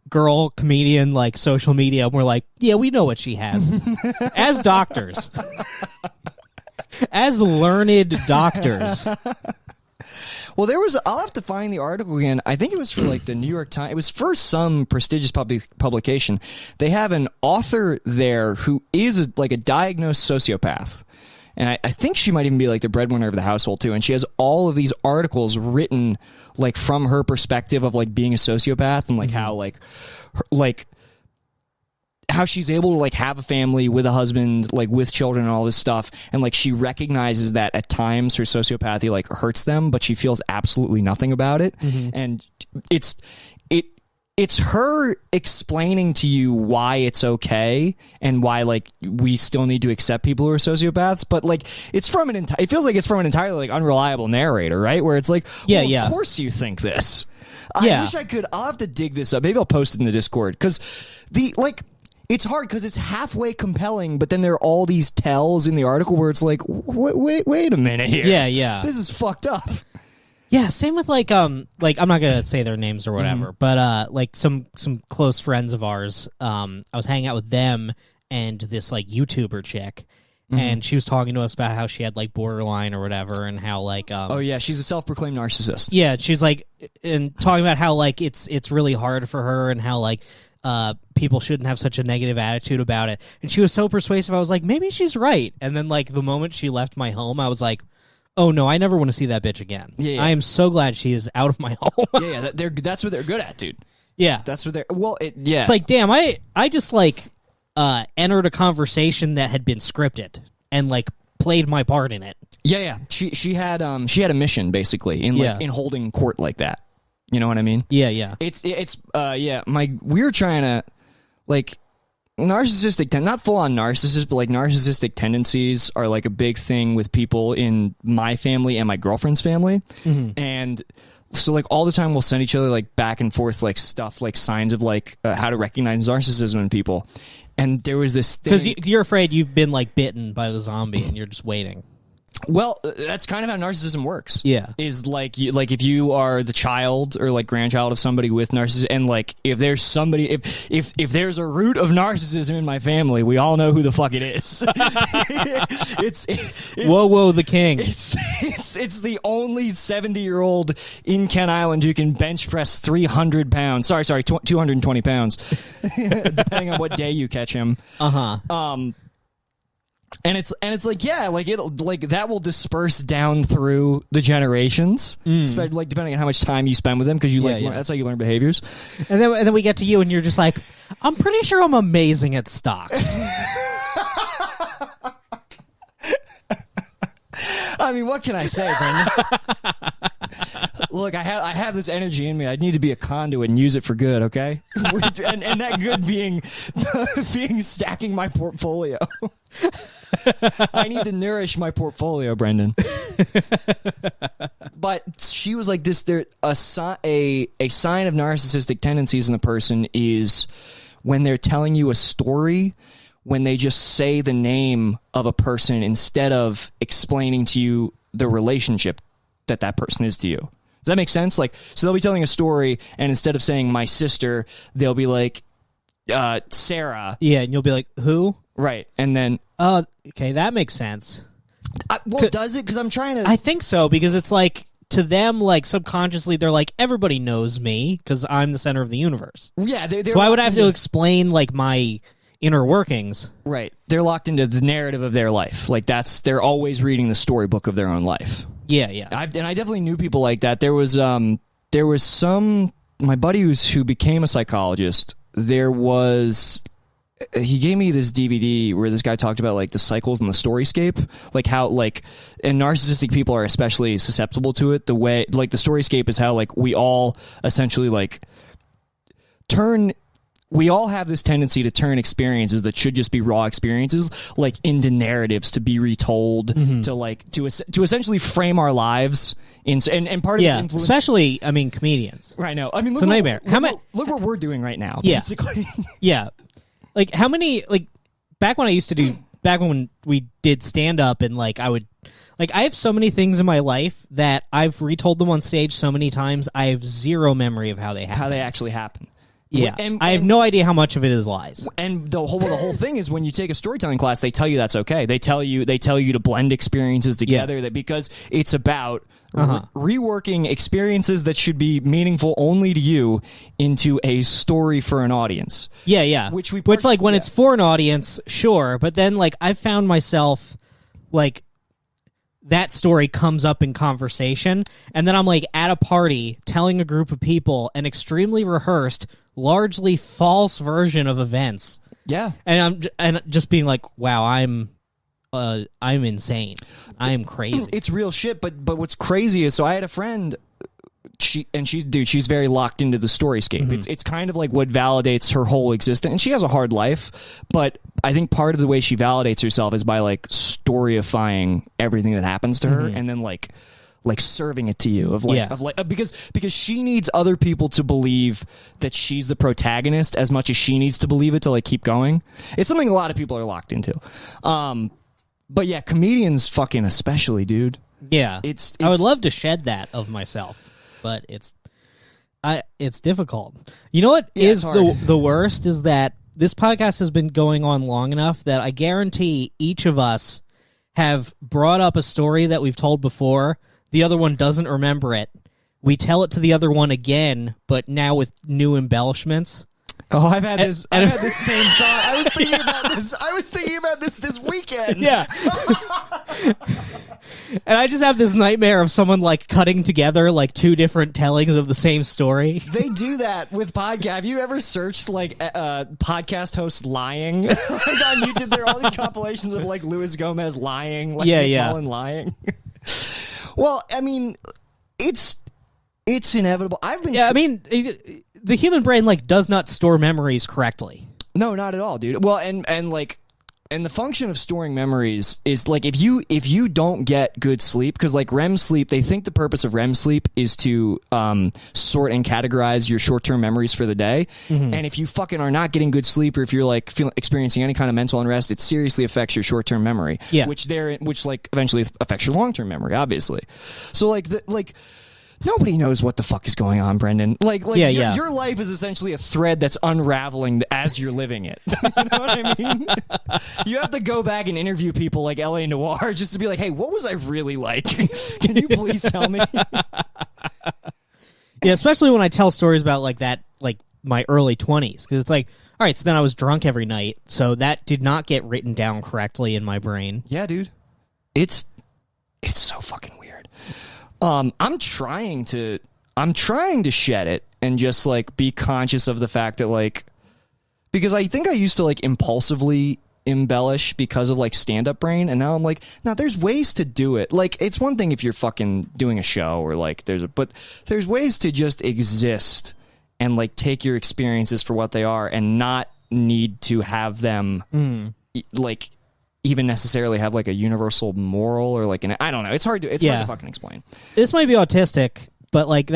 Speaker 2: girl comedian, like, social media, and we're like, yeah, we know what she has. As doctors. As learned doctors.
Speaker 1: Well, I'll have to find the article again. I think it was for, like, the New York Times. It was for some prestigious publication. They have an author there who is like a diagnosed sociopath. And I think she might even be, like, the breadwinner of the household, too. And she has all of these articles written, like, from her perspective of, like, being a sociopath and, like, how, like, how she's able to, like, have a family with a husband, like, with children and all this stuff, and, like, she recognizes that at times her sociopathy, like, hurts them, but she feels absolutely nothing about it. And it's her explaining to you why it's okay and why, like, we still need to accept people who are sociopaths, but, like, it's from it feels like it's from an entirely, like, unreliable narrator, right? Where it's like, well, of course you think this. I wish I could. I'll have to dig this up. Maybe I'll post it in the Discord, because it's hard because it's halfway compelling, but then there are all these tells in the article where it's like, wait a minute here.
Speaker 2: Yeah.
Speaker 1: This is fucked up.
Speaker 2: Yeah, same with, like, I'm not gonna say their names or whatever, but like some close friends of ours, I was hanging out with them and this, like, YouTuber chick, and she was talking to us about how she had, like, borderline or whatever, and how, like,
Speaker 1: oh yeah, she's a self-proclaimed narcissist.
Speaker 2: Yeah, she's like, and talking about how, like, it's really hard for her, and how, like, people shouldn't have such a negative attitude about it. And she was so persuasive, I was like, maybe she's right. And then, like, the moment she left my home, I was like, oh no, I never want to see that bitch again. Yeah. I am so glad she is out of my home.
Speaker 1: That's what they're good at, dude.
Speaker 2: Yeah.
Speaker 1: That's what they're, well, yeah.
Speaker 2: It's like, damn, I just, like, entered a conversation that had been scripted and, like, played my part in it.
Speaker 1: Yeah. She had a mission, basically, in holding court like that. You know what I mean?
Speaker 2: Yeah.
Speaker 1: We were trying to, like, narcissistic, not full on narcissist, but, like, narcissistic tendencies are, like, a big thing with people in my family and my girlfriend's family. And so, like, all the time we'll send each other, like, back and forth, like, stuff, like, signs of, like, how to recognize narcissism in people. And there was this thing,
Speaker 2: because you're afraid you've been, like, bitten by the zombie and you're just waiting.
Speaker 1: Well, that's kind of how narcissism works.
Speaker 2: Yeah.
Speaker 1: Is like if you are the child or like grandchild of somebody with narcissism, and like if there's somebody, if there's a root of narcissism in my family, we all know who the fuck it is. it's
Speaker 2: whoa, the king.
Speaker 1: It's the only 70-year-old in Kent Island who can bench press 300 pounds. Sorry, 220 pounds, depending on what day you catch him. And it's like, yeah, like it'll like that will disperse down through the generations, like depending on how much time you spend with them, because that's how you learn behaviors.
Speaker 2: And then we get to you, and you're just like, I'm pretty sure I'm amazing at stocks.
Speaker 1: I mean, what can I say, Brendan? Look, I have this energy in me. I need to be a conduit and use it for good, okay? and that good being stacking my portfolio. I need to nourish my portfolio, Brendan. But she was like this. A sign of narcissistic tendencies in a person is when they're telling you a story, when they just say the name of a person instead of explaining to you the relationship that person is to you. Does that make sense? Like, so they'll be telling a story, and instead of saying my sister, they'll be like, Sarah.
Speaker 2: Yeah, and you'll be like, who?
Speaker 1: Right, and then...
Speaker 2: okay, that makes sense.
Speaker 1: Well, does it? Because I'm trying to...
Speaker 2: I think so, because it's like, to them, like, subconsciously, they're like, everybody knows me, because I'm the center of the universe.
Speaker 1: Yeah, they're
Speaker 2: so I would have to explain, like, my inner workings.
Speaker 1: Right. They're locked into the narrative of their life. Like, they're always reading the storybook of their own life.
Speaker 2: Yeah, yeah.
Speaker 1: I definitely knew people like that. There was some... My buddy who became a psychologist, he gave me this DVD where this guy talked about like the cycles in the storyscape, like how like, and narcissistic people are especially susceptible to it. The way like the storyscape is how like we all essentially like we all have this tendency to turn experiences that should just be raw experiences like into narratives to be retold, to essentially frame our lives and part of it's influence,
Speaker 2: especially comedians.
Speaker 1: Right. No, I mean
Speaker 2: it's a nightmare.
Speaker 1: Look what we're doing right now.
Speaker 2: Yeah.
Speaker 1: Basically.
Speaker 2: Yeah. Like how many back when we did stand up and like I have so many things in my life that I've retold them on stage so many times I have zero memory of how they
Speaker 1: actually happen.
Speaker 2: Yeah, and I have no idea how much of it is lies.
Speaker 1: And the whole thing is when you take a storytelling class, they tell you that's okay. They tell you to blend experiences together, that because it's about reworking experiences that should be meaningful only to you into a story for an audience.
Speaker 2: Yeah, yeah. Which like when it's for an audience, sure, but then like I found myself like that story comes up in conversation, and then I'm like at a party telling a group of people an extremely rehearsed, largely false version of events.
Speaker 1: Yeah,
Speaker 2: and I'm just being like, wow, I'm insane. I am crazy.
Speaker 1: It's real shit. But what's crazy is, so I had a friend. She's very locked into the storyscape. It's kind of like what validates her whole existence. And she has a hard life, but I think part of the way she validates herself is by like storyifying everything that happens to her, and then like serving it to you because she needs other people to believe that she's the protagonist as much as she needs to believe it to like keep going. It's something a lot of people are locked into. But yeah, comedians fucking especially, dude.
Speaker 2: Yeah, I would love to shed that of myself. But it's difficult. You know what is the worst is that this podcast has been going on long enough that I guarantee each of us have brought up a story that we've told before. The other one doesn't remember it. We tell it to the other one again, but now with new embellishments.
Speaker 1: Oh, I've had this same thought. I was thinking about this. I was thinking about this weekend.
Speaker 2: Yeah. And I just have this nightmare of someone like cutting together like two different tellings of the same story.
Speaker 1: They do that with podcast. Have you ever searched like podcast hosts lying? Like on YouTube, there are all these compilations of like Luis Gomez lying, like Colin lying. Well, I mean, it's inevitable.
Speaker 2: The human brain like does not store memories correctly.
Speaker 1: No, not at all, dude. Well, and like And the function of storing memories is like if you don't get good sleep, because like REM sleep, they think the purpose of REM sleep is to sort and categorize your short-term memories for the day. And if you fucking are not getting good sleep, or if you're like experiencing any kind of mental unrest, it seriously affects your short-term memory.
Speaker 2: Yeah.
Speaker 1: Which like eventually affects your long-term memory, obviously. So like nobody knows what the fuck is going on, Brendan. Your life is essentially a thread that's unraveling as you're living it. You know what I mean? You have to go back and interview people like L.A. Noire just to be like, hey, what was I really like? Can you please tell me?
Speaker 2: Yeah, especially when I tell stories about like that, like my early 20s, because it's like, all right, so then I was drunk every night, so that did not get written down correctly in my brain.
Speaker 1: Yeah, dude. It's so fucking weird. I'm trying to shed it and just like be conscious of the fact that like, because I think I used to like impulsively embellish because of like stand-up brain, and now I'm like, no, there's ways to do it. Like, it's one thing if you're fucking doing a show or like but there's ways to just exist and like take your experiences for what they are and not need to have them like even necessarily have like a universal moral or like I don't know. It's hard to fucking explain.
Speaker 2: This might be autistic, but like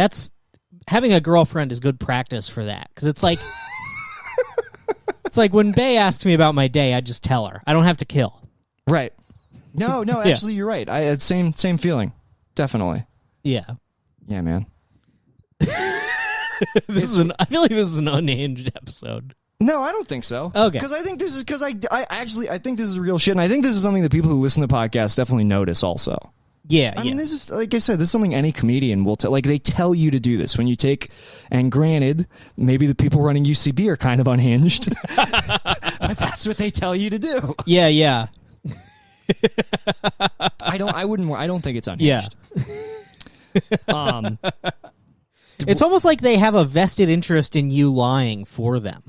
Speaker 2: having a girlfriend is good practice for that, because it's like it's like when Bae asks me about my day, I just tell her. I don't have to kill.
Speaker 1: Right. No, actually you're right. I had same feeling. Definitely.
Speaker 2: Yeah.
Speaker 1: Yeah, man.
Speaker 2: I feel like this is an unhinged episode.
Speaker 1: No, I don't think so.
Speaker 2: Okay.
Speaker 1: Because I think this is I think this is real shit, and I think this is something that people who listen to podcasts definitely notice also.
Speaker 2: Yeah,
Speaker 1: I mean, this is, like I said, this is something any comedian will tell. Like, they tell you to do this when you take, and granted, maybe the people running UCB are kind of unhinged, but that's what they tell you to do.
Speaker 2: Yeah.
Speaker 1: I don't think it's unhinged.
Speaker 2: Yeah. It's almost like they have a vested interest in you lying for them.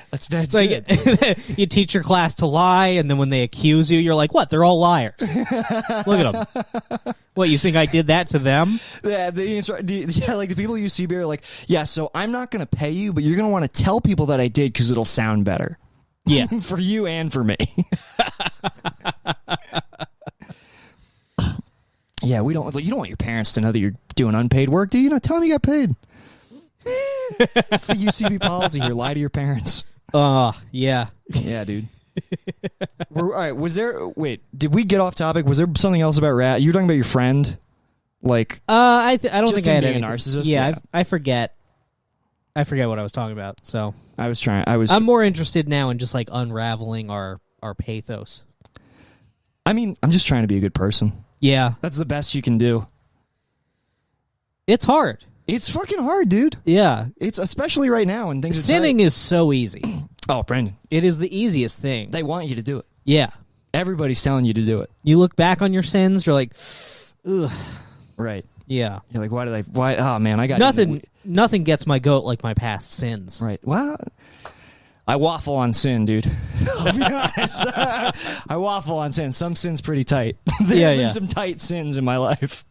Speaker 1: That's
Speaker 2: good. Like, you teach your class to lie, and then when they accuse you, you're like, what? They're all liars. Look at them. What, you think I did that to them?
Speaker 1: Yeah, like the people at UCB are like, yeah, so I'm not going to pay you, but you're going to want to tell people that I did because it'll sound better.
Speaker 2: Yeah.
Speaker 1: For you and for me. Yeah, you don't want your parents to know that you're doing unpaid work, do you? Tell them you got paid. That's the UCB policy here. Lie to your parents.
Speaker 2: Yeah.
Speaker 1: Yeah, dude. All right, did we get off topic? Was there something else about Rat? You were talking about your friend? Like,
Speaker 2: I don't think I had
Speaker 1: being a narcissist?
Speaker 2: Yeah, I forget. I forget what I was talking about, so.
Speaker 1: I'm
Speaker 2: more interested now in just, like, unraveling our pathos.
Speaker 1: I mean, I'm just trying to be a good person.
Speaker 2: Yeah.
Speaker 1: That's the best you can do.
Speaker 2: It's hard.
Speaker 1: It's fucking hard, dude.
Speaker 2: Yeah.
Speaker 1: It's especially right now when things are
Speaker 2: Sinning is so easy.
Speaker 1: Oh, Brendan.
Speaker 2: It is the easiest thing.
Speaker 1: They want you to do it.
Speaker 2: Yeah.
Speaker 1: Everybody's telling you to do it.
Speaker 2: You look back on your sins, you're like, ugh.
Speaker 1: Right.
Speaker 2: Yeah.
Speaker 1: You're like, why? Oh, man, I got
Speaker 2: nothing gets my goat like my past sins.
Speaker 1: Right. Well, I waffle on sin, dude. I'll be honest. I waffle on sin. Some sin's pretty tight. There have been some tight sins in my life.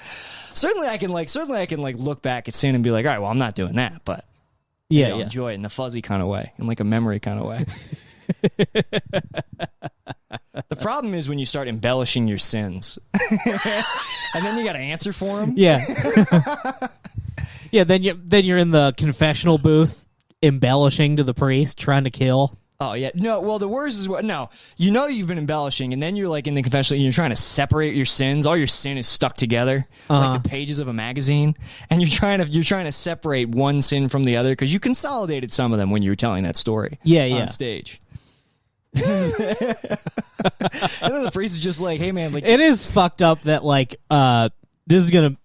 Speaker 1: Certainly I can look back at sin and be like, all right, well, I'm not doing that, but enjoy it in a fuzzy kind of way, in like a memory kind of way. The problem is when you start embellishing your sins, and then you got to answer for them.
Speaker 2: Yeah. Yeah, then you're in the confessional booth embellishing to the priest, trying to kill.
Speaker 1: Oh, yeah. No, well, the worst is you've been embellishing, and then you're like in the confessional, you're trying to separate your sins. All your sin is stuck together, like the pages of a magazine, and you're trying to separate one sin from the other because you consolidated some of them when you were telling that story on stage. And then the priest is just like, hey, man, like,
Speaker 2: it is fucked up that, like, this is gonna...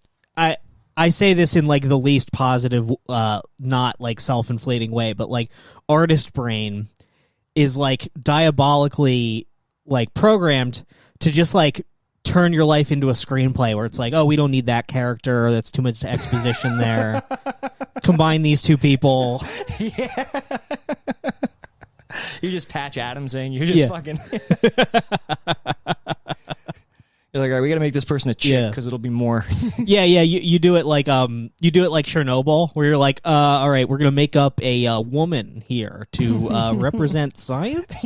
Speaker 2: I say this in, like, the least positive, not, like, self-inflating way, but, like, artist brain is, like, diabolically, like, programmed to just, like, turn your life into a screenplay where it's like, oh, we don't need that character, that's too much exposition there. Combine these two people.
Speaker 1: Yeah. You're just Patch Adams saying you're just fucking... You're like, all right, we got to make this person a chick because it'll be more.
Speaker 2: yeah. You do it like Chernobyl, where you're like, all right, we're gonna make up a woman here to represent science.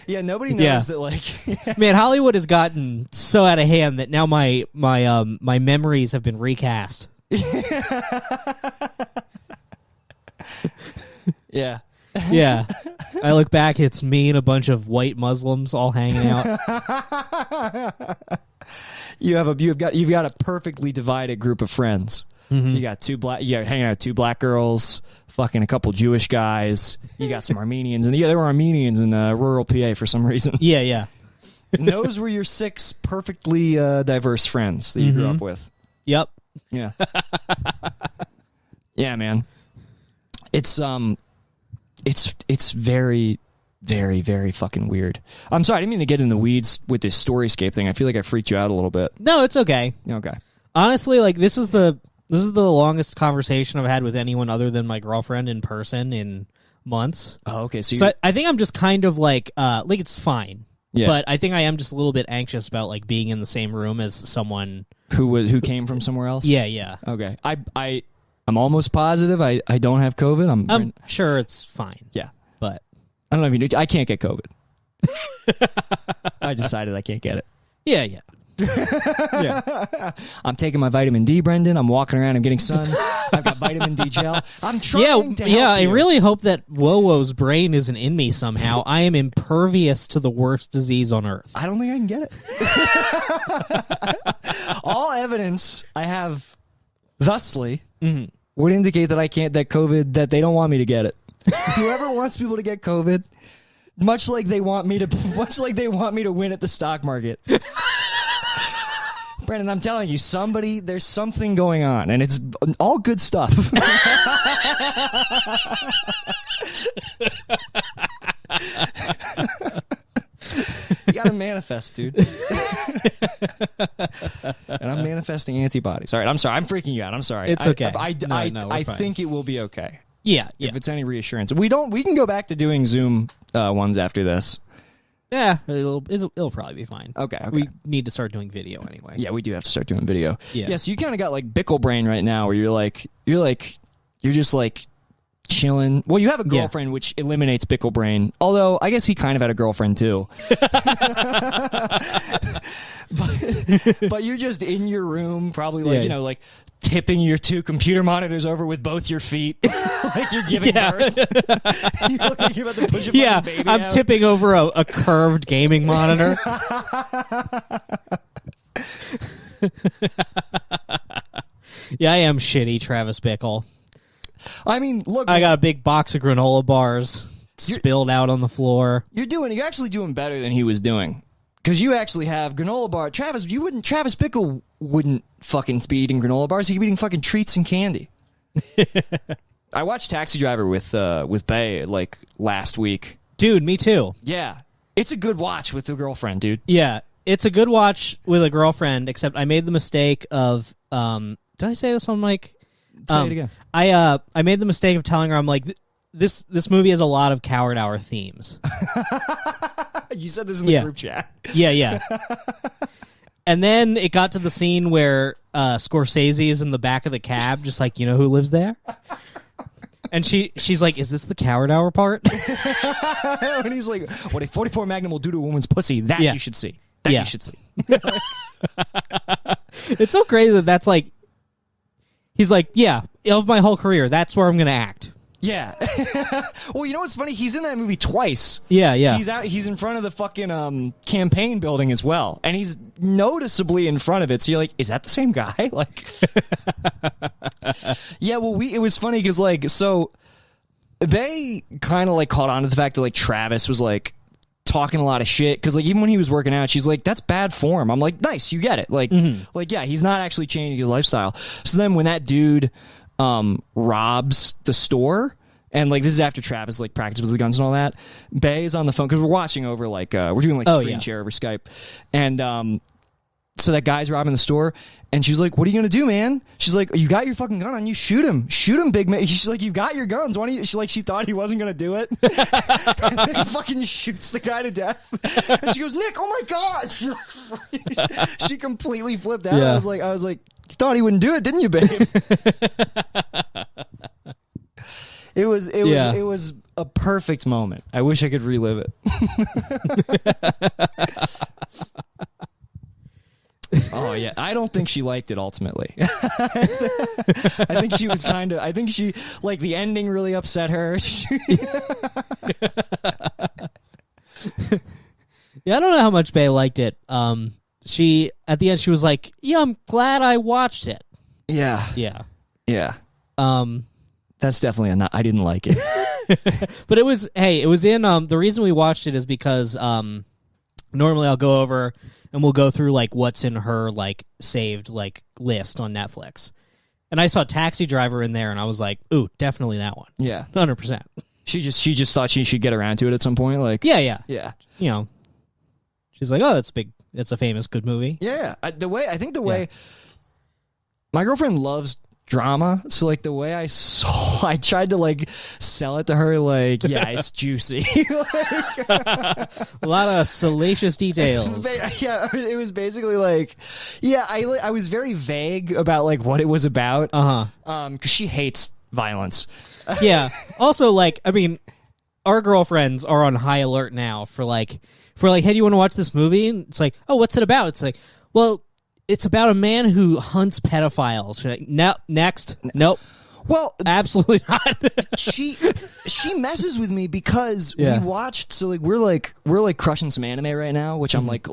Speaker 1: Yeah, nobody knows that. Like,
Speaker 2: man, Hollywood has gotten so out of hand that now my memories have been recast.
Speaker 1: Yeah.
Speaker 2: Yeah. I look back, it's me and a bunch of white Muslims all hanging out.
Speaker 1: You've got a perfectly divided group of friends. Mm-hmm. You got hanging out with 2 black girls, fucking a couple Jewish guys. You got some Armenians, and there were Armenians in rural PA for some reason.
Speaker 2: Yeah.
Speaker 1: And those were your 6 perfectly diverse friends that you grew up with.
Speaker 2: Yep.
Speaker 1: Yeah. Yeah, man. It's very, very, very fucking weird. I'm sorry, I didn't mean to get in the weeds with this Storyscape thing. I feel like I freaked you out a little bit.
Speaker 2: No, it's okay.
Speaker 1: Okay.
Speaker 2: Honestly, like this is the longest conversation I've had with anyone other than my girlfriend in person in months.
Speaker 1: Oh, okay.
Speaker 2: So I think I'm just kind of like it's fine.
Speaker 1: Yeah.
Speaker 2: But I think I am just a little bit anxious about like being in the same room as someone
Speaker 1: who came from somewhere else.
Speaker 2: Yeah.
Speaker 1: Okay. I'm almost positive I don't have COVID.
Speaker 2: I'm sure it's fine.
Speaker 1: Yeah.
Speaker 2: But
Speaker 1: I don't know if you do. I can't get COVID. I decided I can't get it.
Speaker 2: Yeah.
Speaker 1: Yeah. I'm taking my vitamin D, Brendan. I'm walking around. I'm getting sun. I've got vitamin D gel. I'm trying to help you.
Speaker 2: I really hope that Wowo's brain isn't in me somehow. I am impervious to the worst disease on earth.
Speaker 1: I don't think I can get it. All evidence I have thusly would indicate that I can't, that they don't want me to get it. Whoever wants people to get COVID, much like they want me to win at the stock market. Brandon, I'm telling you, there's something going on, and it's all good stuff. You gotta manifest, dude. And I'm manifesting antibodies. All right, I'm sorry. I'm freaking you out. I'm sorry.
Speaker 2: It's okay.
Speaker 1: I think it will be okay.
Speaker 2: Yeah.
Speaker 1: If it's any reassurance. We can go back to doing Zoom ones after this.
Speaker 2: Yeah, it'll probably be fine.
Speaker 1: Okay.
Speaker 2: We need to start doing video anyway.
Speaker 1: Yeah, we do have to start doing video.
Speaker 2: Yeah.
Speaker 1: So you kind of got like Bickle brain right now, where you're just like chilling. Well, you have a girlfriend, which eliminates Bickle brain. Although I guess he kind of had a girlfriend too. but you're just in your room, probably like tipping your 2 computer monitors over with both your feet, like you're giving birth. You look like you're about to push a fucking baby
Speaker 2: I'm
Speaker 1: out.
Speaker 2: tipping over a curved gaming monitor. Yeah, I am shitty, Travis Bickle.
Speaker 1: I mean, look,
Speaker 2: I got a big box of granola bars spilled out on the floor.
Speaker 1: You're actually doing better than he was doing. Because you actually have granola bar. Travis Bickle wouldn't fucking be eating granola bars. He'd be eating fucking treats and candy. I watched Taxi Driver with Bay like last week.
Speaker 2: Dude, me too.
Speaker 1: Yeah. It's a good watch with the girlfriend, dude.
Speaker 2: Yeah. It's a good watch with a girlfriend, except I made the mistake of did I say this on mic?
Speaker 1: Say it again.
Speaker 2: I made the mistake of telling her, I'm like, this movie has a lot of Coward Hour themes.
Speaker 1: You said this in the group chat.
Speaker 2: Yeah. And then it got to the scene where Scorsese is in the back of the cab, just like, you know who lives there? And she's like, is this the Coward Hour part?
Speaker 1: And he's like, what a 44 Magnum will do to a woman's pussy, that you should see. That you should see.
Speaker 2: It's so crazy that that's like, he's like, yeah, of my whole career, that's where I'm going to act.
Speaker 1: Yeah. Well, you know what's funny? He's in that movie twice.
Speaker 2: Yeah.
Speaker 1: He's in front of the fucking campaign building as well, and he's noticeably in front of it. So you're like, is that the same guy? Like, yeah. Well, it was funny because so Bay kind of like caught on to the fact that like Travis was like talking a lot of shit because like even when he was working out, she's like, that's bad form. I'm like, nice, you get it. Like, yeah, he's not actually changing his lifestyle. So then when that dude robs the store, and like this is after Travis like practices with the guns and all that, Bay is on the phone because we're watching over like we're doing like screen share over Skype, and so that guy's robbing the store, and she's like, "What are you gonna do, man?" She's like, "You got your fucking gun on you. Shoot him, big man." She's like, "You got your guns. Why don't you?" She thought he wasn't gonna do it, and then he fucking shoots the guy to death. And she goes, "Nick, oh my god!" She completely flipped out.
Speaker 2: Yeah.
Speaker 1: I was like, "You thought he wouldn't do it, didn't you, babe?" It was a perfect moment. I wish I could relive it. Oh yeah, I don't think she liked it ultimately. I think she was like the ending really upset her.
Speaker 2: Yeah, I don't know how much Bae liked it. She at the end she was like, "Yeah, I'm glad I watched it."
Speaker 1: Yeah.
Speaker 2: Yeah.
Speaker 1: That's definitely I didn't like it.
Speaker 2: But it was in the reason we watched it is because normally I'll go over and we'll go through like what's in her like saved like list on Netflix. And I saw Taxi Driver in there and I was like, "Ooh, definitely that one."
Speaker 1: Yeah.
Speaker 2: 100%.
Speaker 1: She just thought she should get around to it at some point, like.
Speaker 2: Yeah.
Speaker 1: Yeah.
Speaker 2: You know. She's like, "Oh, that's a famous good movie."
Speaker 1: Yeah. The way my girlfriend loves drama, so like the way I tried to like sell it to her, like, yeah, it's juicy.
Speaker 2: A lot of salacious details.
Speaker 1: Yeah, it was basically like, yeah, I was very vague about like what it was about. Because she hates violence.
Speaker 2: Yeah. Also, like, I mean, our girlfriends are on high alert now for like, hey, do you want to watch this movie? And it's like, "Oh, what's it about?" It's like, well, it's about a man who hunts pedophiles. She's like, "No, next. Nope."
Speaker 1: Well,
Speaker 2: absolutely not.
Speaker 1: she messes with me because we watched. So like we're like crushing some anime right now, which I'm like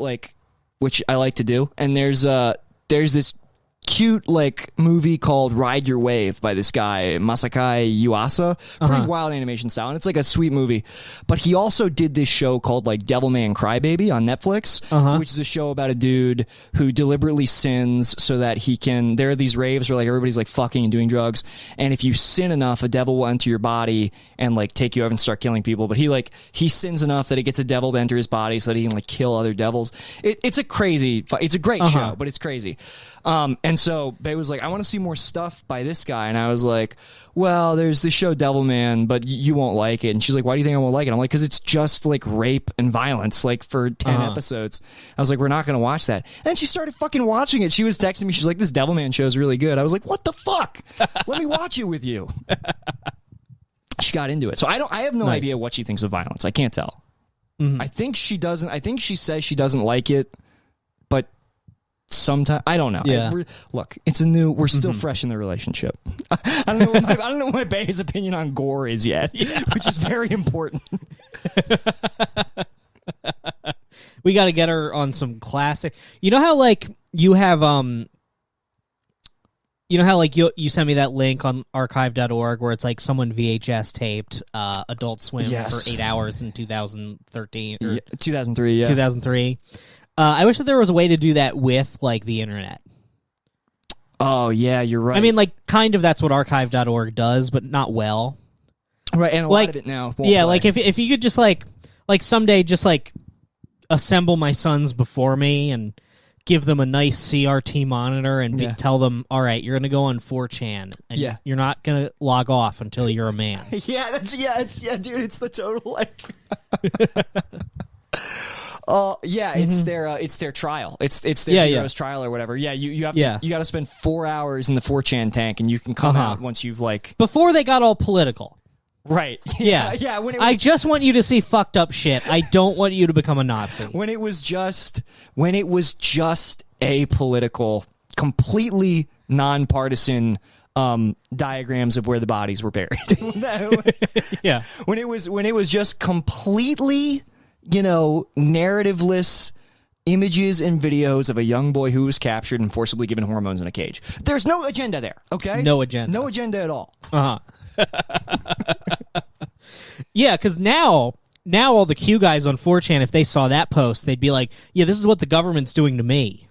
Speaker 1: which I like to do. And there's this cute like movie called Ride Your Wave by this guy Masakai Yuasa. Pretty wild animation style, and it's like a sweet movie. But he also did this show called like Devilman Crybaby on Netflix, which is a show about a dude who deliberately sins so that he can. There are these raves where like everybody's like fucking and doing drugs, and if you sin enough, a devil will enter your body and like take you over and start killing people. But he sins enough that it gets a devil to enter his body so that he can like kill other devils. It's a great show, but it's crazy. And so Bae was like, "I want to see more stuff by this guy." And I was like, "Well, there's the show Devilman, but you won't like it." And she's like, "Why do you think I won't like it?" I'm like, "Because it's just like rape and violence, like for 10 episodes." I was like, "We're not going to watch that." And she started fucking watching it. She was texting me. She's like, "This Devilman show is really good." I was like, "What the fuck? Let me watch it with you." She got into it. So I have no idea what she thinks of violence. I can't tell. I think she doesn't. I think she says she doesn't like it, but sometimes I don't know.
Speaker 2: Yeah.
Speaker 1: Look, we're still fresh in the relationship. I don't know what Bae's opinion on gore is yet, which is very important.
Speaker 2: We got to get her on some classic. You know how like you have you know how like you sent me that link on archive.org where it's like someone VHS taped Adult Swim for 8 hours in 2013 or
Speaker 1: 2003, yeah.
Speaker 2: 2003. I wish that there was a way to do that with like the internet.
Speaker 1: Oh yeah, you're right.
Speaker 2: I mean, like kind of that's what archive.org does, but not well.
Speaker 1: Right, and a lot of it now won't play.
Speaker 2: Like if you could just like someday just like assemble my sons before me and give them a nice CRT monitor and tell them, "All right, you're going to go on 4chan and you're not going to log off until you're a man."
Speaker 1: Dude, it's the total like it's their trial. It's their hero's trial or whatever. Yeah, you have to you got to spend 4 hours in the 4chan tank and you can come out once you've like
Speaker 2: before they got all political.
Speaker 1: Right.
Speaker 2: Yeah. When I just want you to see fucked up shit. I don't want you to become a Nazi.
Speaker 1: When it was just apolitical, completely nonpartisan diagrams of where the bodies were buried.
Speaker 2: Yeah.
Speaker 1: When it was just completely, narrativeless images and videos of a young boy who was captured and forcibly given hormones in a cage. There's no agenda there, okay?
Speaker 2: No agenda.
Speaker 1: No agenda at all.
Speaker 2: Yeah, because now all the Q guys on 4chan, if they saw that post, they'd be like, "Yeah, this is what the government's doing to me."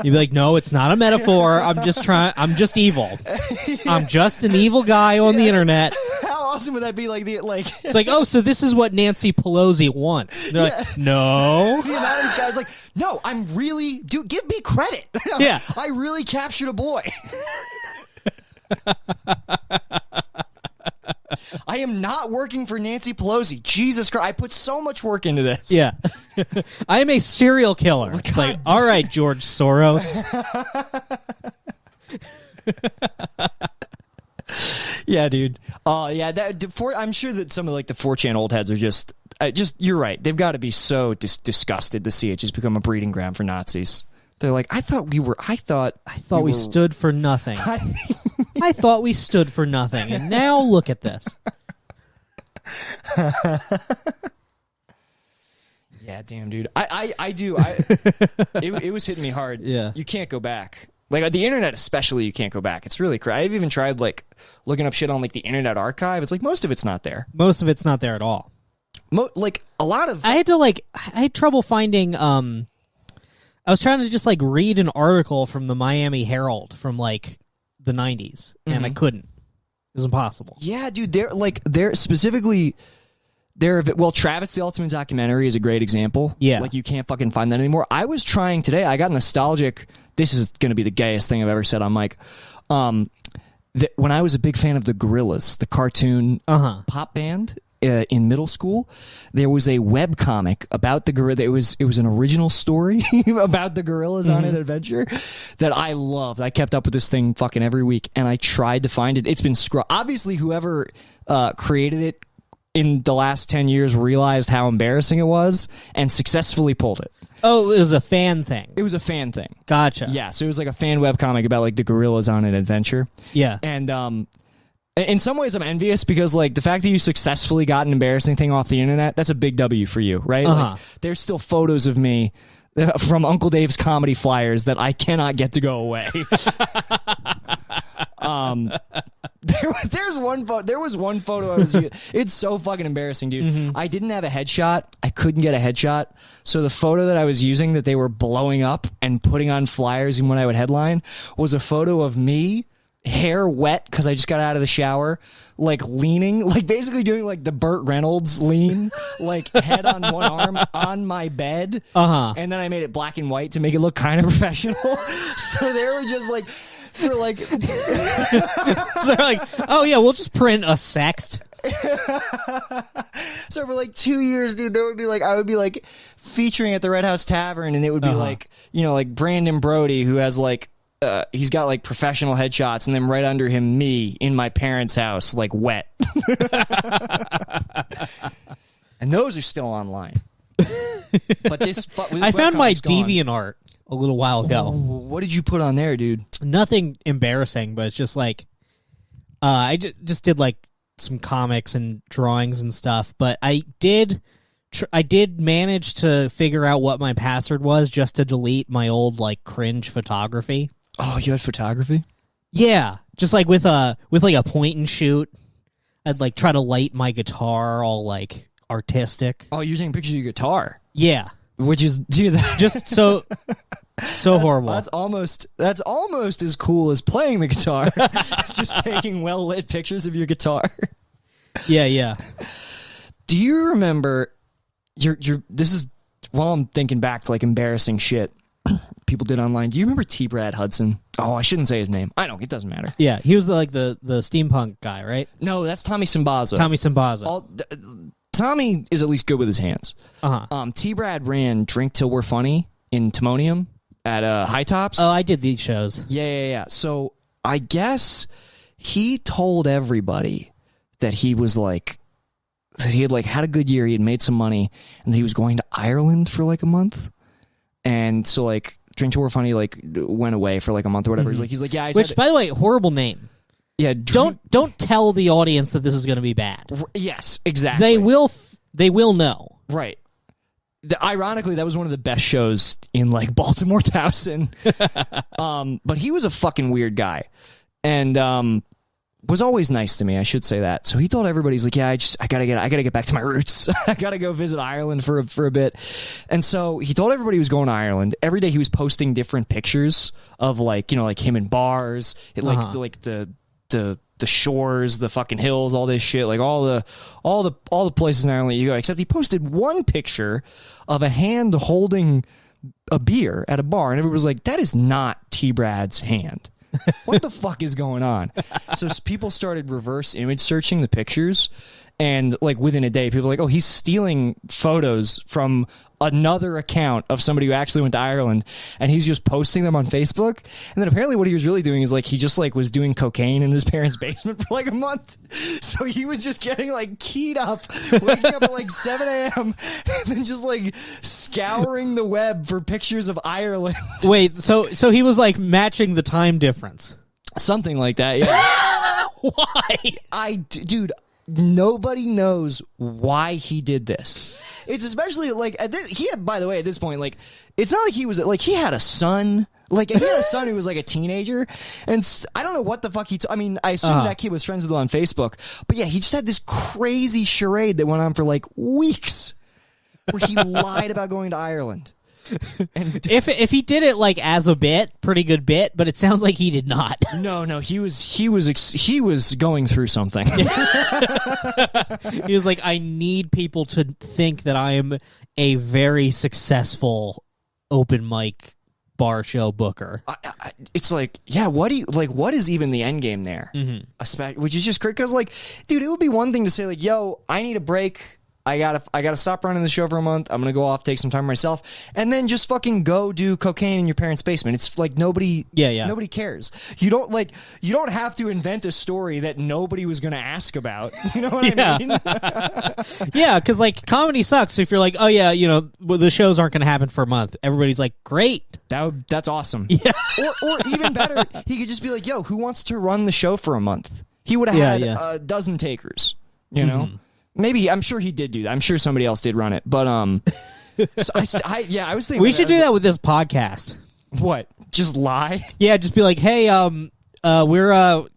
Speaker 2: You'd be like, "No, it's not a metaphor. I'm just evil. I'm just an evil guy on the internet."
Speaker 1: How awesome would that be? It's
Speaker 2: like, "Oh, so this is what Nancy Pelosi wants." They're like, "No."
Speaker 1: The amount of these guys was like, no, I'm really, dude, give me credit.
Speaker 2: Yeah.
Speaker 1: I really captured a boy. I am not working for Nancy Pelosi. Jesus Christ, I put so much work into this.
Speaker 2: Yeah. I am a serial killer. It's like, all right, George Soros.
Speaker 1: Yeah, dude. Yeah, I'm sure that some of like the 4chan old heads are just you're right. They've got to be so disgusted to see it just become a breeding ground for Nazis. They're like, I thought we
Speaker 2: stood for nothing. I thought we stood for nothing, and now look at this.
Speaker 1: Yeah, damn, dude. I do. It was hitting me hard.
Speaker 2: Yeah.
Speaker 1: You can't go back. Like, on the internet especially, you can't go back. It's really crazy. I've even tried, like, looking up shit on, like, the Internet Archive. It's like, most of it's not there.
Speaker 2: Most of it's not there at all.
Speaker 1: Like, a lot of...
Speaker 2: I had trouble finding, I was trying to just, like, read an article from the Miami Herald from, like, the 90s, and I couldn't. It was impossible.
Speaker 1: Yeah, dude, well, Travis the Ultimate Documentary is a great example.
Speaker 2: Yeah.
Speaker 1: Like, you can't fucking find that anymore. I was trying today, I got nostalgic. This is going to be the gayest thing I've ever said on mic. When I was a big fan of the Gorillaz, the cartoon pop band in middle school, there was a webcomic about the Gorillaz. It was an original story about the Gorillaz on an adventure that I loved. I kept up with this thing fucking every week, and I tried to find it. It's been obviously whoever created it in the last 10 years realized how embarrassing it was and successfully pulled it.
Speaker 2: Oh, it was a fan thing.
Speaker 1: It was a fan thing.
Speaker 2: Gotcha.
Speaker 1: Yeah, so it was like a fan webcomic about like the Gorillaz on an adventure.
Speaker 2: Yeah.
Speaker 1: And in some ways I'm envious because like the fact that you successfully got an embarrassing thing off the internet, that's a big W for you, right? Like, there's still photos of me from Uncle Dave's comedy flyers that I cannot get to go away. There was one photo I was using. It's so fucking embarrassing, dude. I didn't have a headshot. I couldn't get a headshot. So the photo that I was using that they were blowing up and putting on flyers and when I would headline was a photo of me, hair wet because I just got out of the shower, like leaning, like basically doing like the Burt Reynolds lean, like head on one arm on my bed. And then I made it black and white to make it look kind of professional. So they were just like, for like,
Speaker 2: so they're like, oh yeah, we'll just print a sext.
Speaker 1: So for like 2 years, dude, there would be like, I would be like featuring at the Red House Tavern, and it would be like, you know, like Brandon Brody, who has like, he's got like professional headshots, and then right under him, me in my parents' house, like wet. And those are still online. But this
Speaker 2: I found my DeviantArt a little while ago.
Speaker 1: Oh, what did you put on there, dude?
Speaker 2: Nothing embarrassing, but it's just like I just did like some comics and drawings and stuff. But I did manage to figure out what my password was just to delete my old like cringe photography.
Speaker 1: Oh, you had photography?
Speaker 2: Yeah, just like with like a point and shoot. I'd like try to light my guitar all like artistic.
Speaker 1: Oh, you're taking pictures of your guitar?
Speaker 2: Yeah.
Speaker 1: Which is, dude,
Speaker 2: just so horrible.
Speaker 1: That's almost as cool as playing the guitar. It's just taking well lit pictures of your guitar.
Speaker 2: Yeah.
Speaker 1: Do you remember this is while I'm thinking back to like embarrassing shit people did online. Do you remember T. Brad Hudson? Oh, I shouldn't say his name. I don't. It doesn't matter.
Speaker 2: Yeah, he was the steampunk guy, right?
Speaker 1: No, that's Tommy Simbaza. Tommy is at least good with his hands. T. Brad ran Drink Till We're Funny in Timonium at High Tops.
Speaker 2: Oh, I did these shows.
Speaker 1: Yeah. So I guess he told everybody that he was like, that he had like had a good year, he had made some money, and that he was going to Ireland for like a month. And so like Drink Till We're Funny like went away for like a month or whatever. He's like, yeah.
Speaker 2: Which, by the way, horrible name.
Speaker 1: Yeah,
Speaker 2: don't tell the audience that this is going to be bad.
Speaker 1: Yes, exactly.
Speaker 2: They will know.
Speaker 1: Right. Ironically, that was one of the best shows in like Baltimore Towson. But he was a fucking weird guy, and was always nice to me. I should say that. So he told everybody, he's like, yeah, I gotta get back to my roots. I gotta go visit Ireland for a bit. And so he told everybody he was going to Ireland. Every day he was posting different pictures of like, you know, like him in bars, like the the shores, the fucking hills, all this shit, like all the places in Ireland you go. Except he posted one picture of a hand holding a beer at a bar, and everybody was like, "That is not T. Brad's hand. What the fuck is going on?" So people started reverse image searching the pictures, and like within a day, people were like, "Oh, he's stealing photos from another account of somebody who actually went to Ireland, and he's just posting them on Facebook." And then apparently what he was really doing is like he just like was doing cocaine in his parents' basement for like a month. So he was just getting like keyed up, waking up at like 7 a.m. and then just like scouring the web for pictures of Ireland.
Speaker 2: Wait, so he was like matching the time difference.
Speaker 1: Something like that, yeah.
Speaker 2: Why?
Speaker 1: Dude, nobody knows why he did this. It's especially like he had, by the way, at this point, like it's not like he was like he had a son. Like he had a son who was like a teenager, and I don't know what the fuck I mean, I assume that kid was friends with him on Facebook, but yeah, he just had this crazy charade that went on for like weeks, where he lied about going to Ireland. And
Speaker 2: if he did it like as a bit, pretty good bit, but it sounds like he did not.
Speaker 1: No, he was going through something.
Speaker 2: He was like, I need people to think that I am a very successful open mic bar show booker.
Speaker 1: It's like, yeah, what is even the end game there? Mm-hmm. Which is just great because, like, dude, it would be one thing to say like, yo, I need a break. I gotta stop running the show for a month. I'm gonna go off, take some time myself, and then just fucking go do cocaine in your parents' basement. It's like nobody cares. You don't have to invent a story that nobody was gonna ask about. You know what I mean?
Speaker 2: Yeah, because like comedy sucks. So if you're like, oh yeah, the shows aren't gonna happen for a month, everybody's like, great.
Speaker 1: That's awesome.
Speaker 2: Yeah.
Speaker 1: Or even better, he could just be like, yo, who wants to run the show for a month? He would have had a dozen takers. You know. Mm-hmm. Maybe, I'm sure he did do that. I'm sure somebody else did run it. But, so I was thinking...
Speaker 2: We should do that with this podcast.
Speaker 1: What? Just lie?
Speaker 2: Yeah, just be like, hey, we're,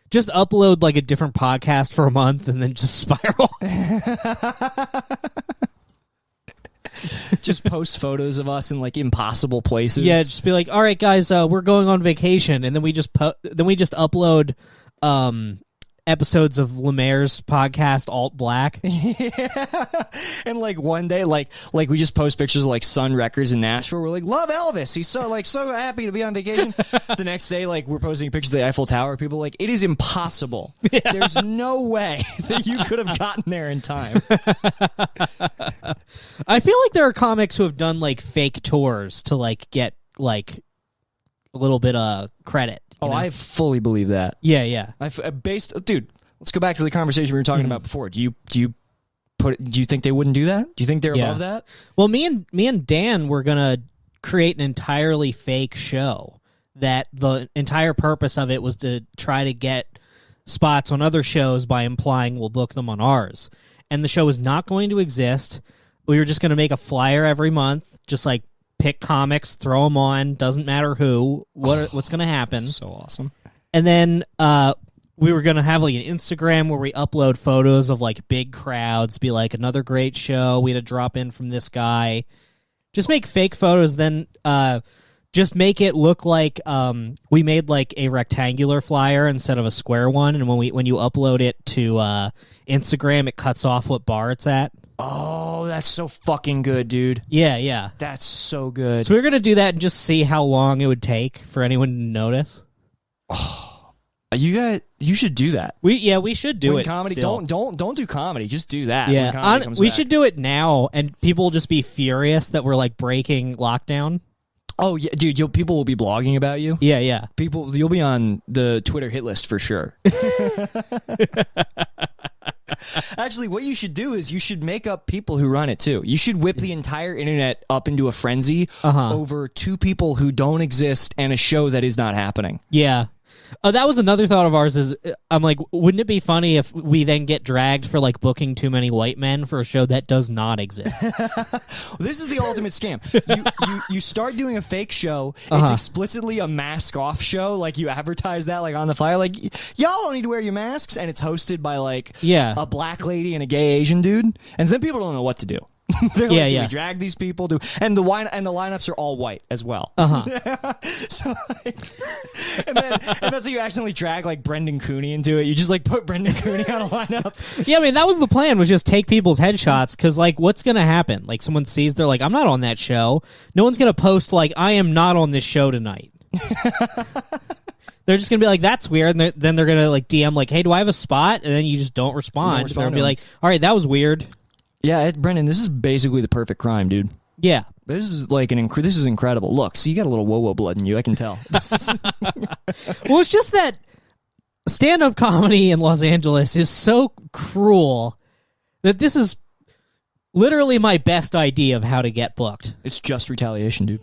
Speaker 2: just upload, like, a different podcast for a month and then just spiral.
Speaker 1: Just post photos of us in, like, impossible places.
Speaker 2: Yeah, just be like, all right, guys, we're going on vacation. And then we just upload, episodes of Lemaire's podcast, Alt Black.
Speaker 1: Yeah. And like one day, like we just post pictures of like Sun Records in Nashville. We're like, love Elvis. He's so happy to be on vacation. The next day, like we're posting pictures of the Eiffel Tower. People are like, it is impossible. Yeah. There's no way that you could have gotten there in time.
Speaker 2: I feel like there are comics who have done like fake tours to like get like a little bit of credit.
Speaker 1: Oh, I fully believe that.
Speaker 2: Yeah.
Speaker 1: Dude, let's go back to the conversation we were talking about before. Do you think they wouldn't do that? Do you think they're above that?
Speaker 2: Well, me and Dan were gonna create an entirely fake show that the entire purpose of it was to try to get spots on other shows by implying we'll book them on ours. And the show is not going to exist. We were just going to make a flyer every month, just like pick comics, throw them on, doesn't matter what's going to happen.
Speaker 1: So awesome.
Speaker 2: And then we were going to have like an Instagram where we upload photos of like big crowds, be like another great show. We had a drop in from this guy. Just make fake photos, then just make it look like we made like a rectangular flyer instead of a square one. And when you upload it to Instagram, it cuts off what bar it's at.
Speaker 1: Oh, that's so fucking good, dude.
Speaker 2: Yeah.
Speaker 1: That's so good.
Speaker 2: So we're going to do that and just see how long it would take for anyone to notice.
Speaker 1: Oh, you should do that.
Speaker 2: We should do
Speaker 1: when
Speaker 2: it.
Speaker 1: Comedy,
Speaker 2: still.
Speaker 1: don't do comedy. Just do that.
Speaker 2: Yeah,
Speaker 1: when comedy comes back.
Speaker 2: Should do it now, and people will just be furious that we're like breaking lockdown.
Speaker 1: Oh yeah, dude. People will be blogging about you.
Speaker 2: Yeah.
Speaker 1: You'll be on the Twitter hit list for sure. Actually, what you should do is you should make up people who run it too. You should whip the entire internet up into a frenzy over two people who don't exist and a show that is not happening.
Speaker 2: Yeah. That was another thought of ours is, I'm like, wouldn't it be funny if we then get dragged for like booking too many white men for a show that does not exist?
Speaker 1: This is the ultimate scam. You start doing a fake show. It's explicitly a mask off show. Like you advertise that like on the flyer. Like y'all don't need to wear your masks, and it's hosted by like a black lady and a gay Asian dude. And then people don't know what to do. They're
Speaker 2: Yeah,
Speaker 1: like, do
Speaker 2: yeah.
Speaker 1: we drag these people? And the lineups are all white as well. So like, and that's how you accidentally drag like Brendan Cooney into it. You just like put Brendan Cooney on a lineup.
Speaker 2: Yeah, I mean, that was the plan, was just take people's headshots, because, like, what's going to happen? Like, someone sees, they're like, I'm not on that show. No one's going to post, like, I am not on this show tonight. They're just going to be like, that's weird, and then they're going to, like, DM, like, hey, do I have a spot? And then you just don't respond. They're going to be like, all right, that was weird.
Speaker 1: Yeah, Brendan, this is basically the perfect crime, dude.
Speaker 2: Yeah.
Speaker 1: This is like this is incredible. Look, see, you got a little whoa blood in you. I can tell.
Speaker 2: Well, it's just that stand-up comedy in Los Angeles is so cruel that this is literally my best idea of how to get booked.
Speaker 1: It's just retaliation, dude.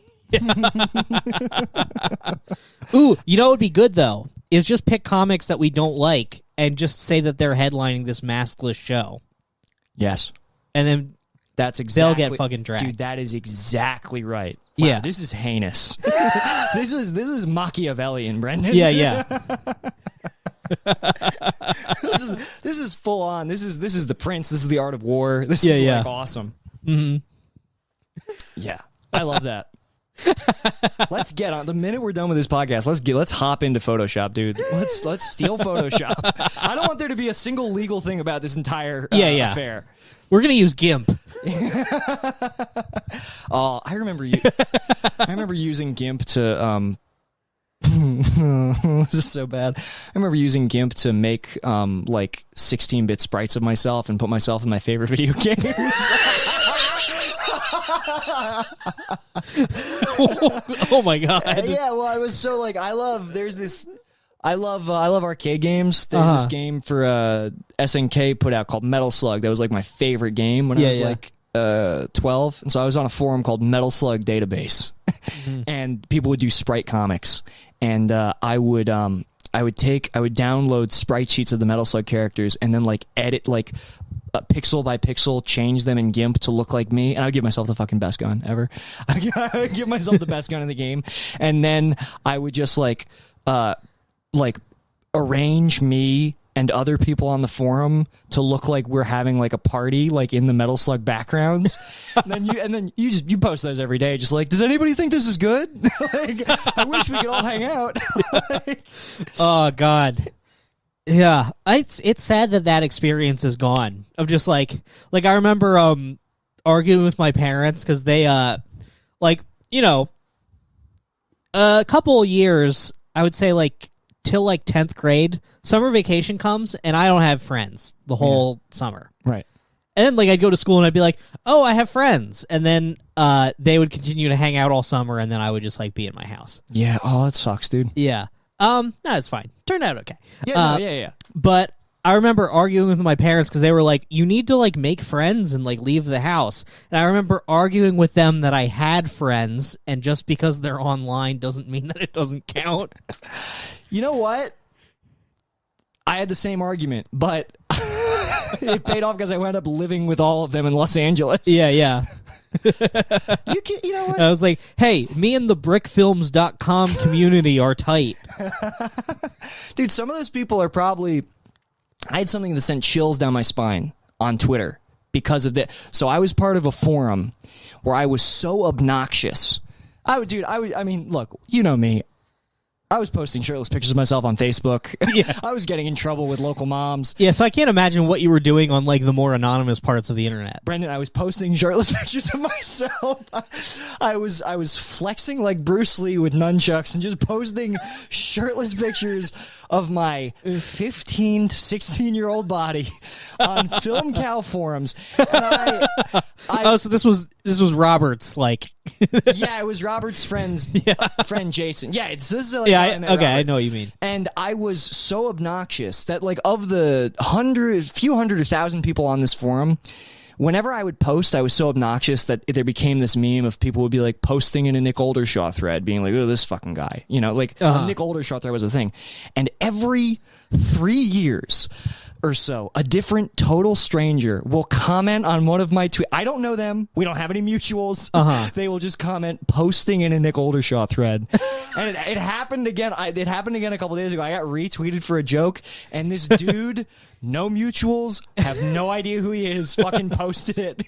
Speaker 2: Ooh, you know what would be good, though, is just pick comics that we don't like and just say that they're headlining this maskless show.
Speaker 1: Yes.
Speaker 2: And then
Speaker 1: that's exactly,
Speaker 2: they'll get fucking dragged.
Speaker 1: Dude, that is exactly right. Wow,
Speaker 2: yeah.
Speaker 1: This is heinous. This is Machiavellian, Brendan.
Speaker 2: Yeah.
Speaker 1: This is full on. This is the Prince. This is the Art of War. This is like awesome.
Speaker 2: Mm-hmm.
Speaker 1: Yeah. I love that. Let's get on. The minute we're done with this podcast, let's hop into Photoshop, dude. Let's steal Photoshop. I don't want there to be a single legal thing about this entire affair.
Speaker 2: We're gonna use GIMP.
Speaker 1: Oh, I remember using GIMP to this is so bad. I remember using GIMP to make like 16-bit sprites of myself and put myself in my favorite video games.
Speaker 2: Oh my god!
Speaker 1: Yeah, well, I was so like, I love arcade games. There's this game for SNK put out called Metal Slug. That was like my favorite game when I was like 12, and so I was on a forum called Metal Slug Database, and people would do sprite comics, and I would download sprite sheets of the Metal Slug characters and then like edit like pixel by pixel, change them in GIMP to look like me, and I would give myself the fucking best gun ever. I would give myself the best gun in the game, and then I would just like arrange me and other people on the forum to look like we're having like a party, like in the Metal Slug backgrounds. and then you post those every day, just like, does anybody think this is good? Like, I wish we could all hang out.
Speaker 2: Oh god. Yeah, it's sad that experience is gone. Of just like I remember arguing with my parents because they a couple years, I would say like till like 10th grade, summer vacation comes and I don't have friends the whole summer.
Speaker 1: Right.
Speaker 2: And then like I'd go to school and I'd be like, oh, I have friends, and then they would continue to hang out all summer, and then I would just like be in my house.
Speaker 1: Yeah. Oh, that sucks, dude.
Speaker 2: Yeah. No, it's fine. Turned out okay.
Speaker 1: Yeah, yeah.
Speaker 2: But I remember arguing with my parents because they were like, you need to like make friends and like leave the house. And I remember arguing with them that I had friends, and just because they're online doesn't mean that it doesn't count.
Speaker 1: You know what? I had the same argument, but it paid off because I wound up living with all of them in Los Angeles.
Speaker 2: Yeah.
Speaker 1: You know what?
Speaker 2: I was like, hey, me and the brickfilms.com community are tight.
Speaker 1: Dude, some of those people are probably... I had something that sent chills down my spine on Twitter because of that. So I was part of a forum where I was so obnoxious. I mean, look, you know me. I was posting shirtless pictures of myself on Facebook.
Speaker 2: Yeah. I
Speaker 1: was getting in trouble with local moms.
Speaker 2: Yeah, so I can't imagine what you were doing on like the more anonymous parts of the internet.
Speaker 1: Brendan, I was posting shirtless pictures of myself. I was flexing like Bruce Lee with nunchucks and just posting shirtless pictures of my 15 to 16-year-old body on Film Cow forums. And
Speaker 2: so this was Robert's like.
Speaker 1: Yeah, it was Robert's friend Jason. Yeah, this is like
Speaker 2: I know what you mean.
Speaker 1: And I was so obnoxious that like of the few hundred or 1,000 people on this forum, whenever I would post, I was so obnoxious that there became this meme of people would be like posting in a Nick Oldershaw thread, being like, "Oh, this fucking guy," a Nick Oldershaw thread was a thing. And every 3 years, or so, a different total stranger will comment on one of my tweets. I don't know them. We don't have any mutuals. They will just comment posting in a Nick Oldershaw thread. And it happened again. It happened again a couple days ago. I got retweeted for a joke, and this dude, no mutuals, have no idea who he is, fucking posted it.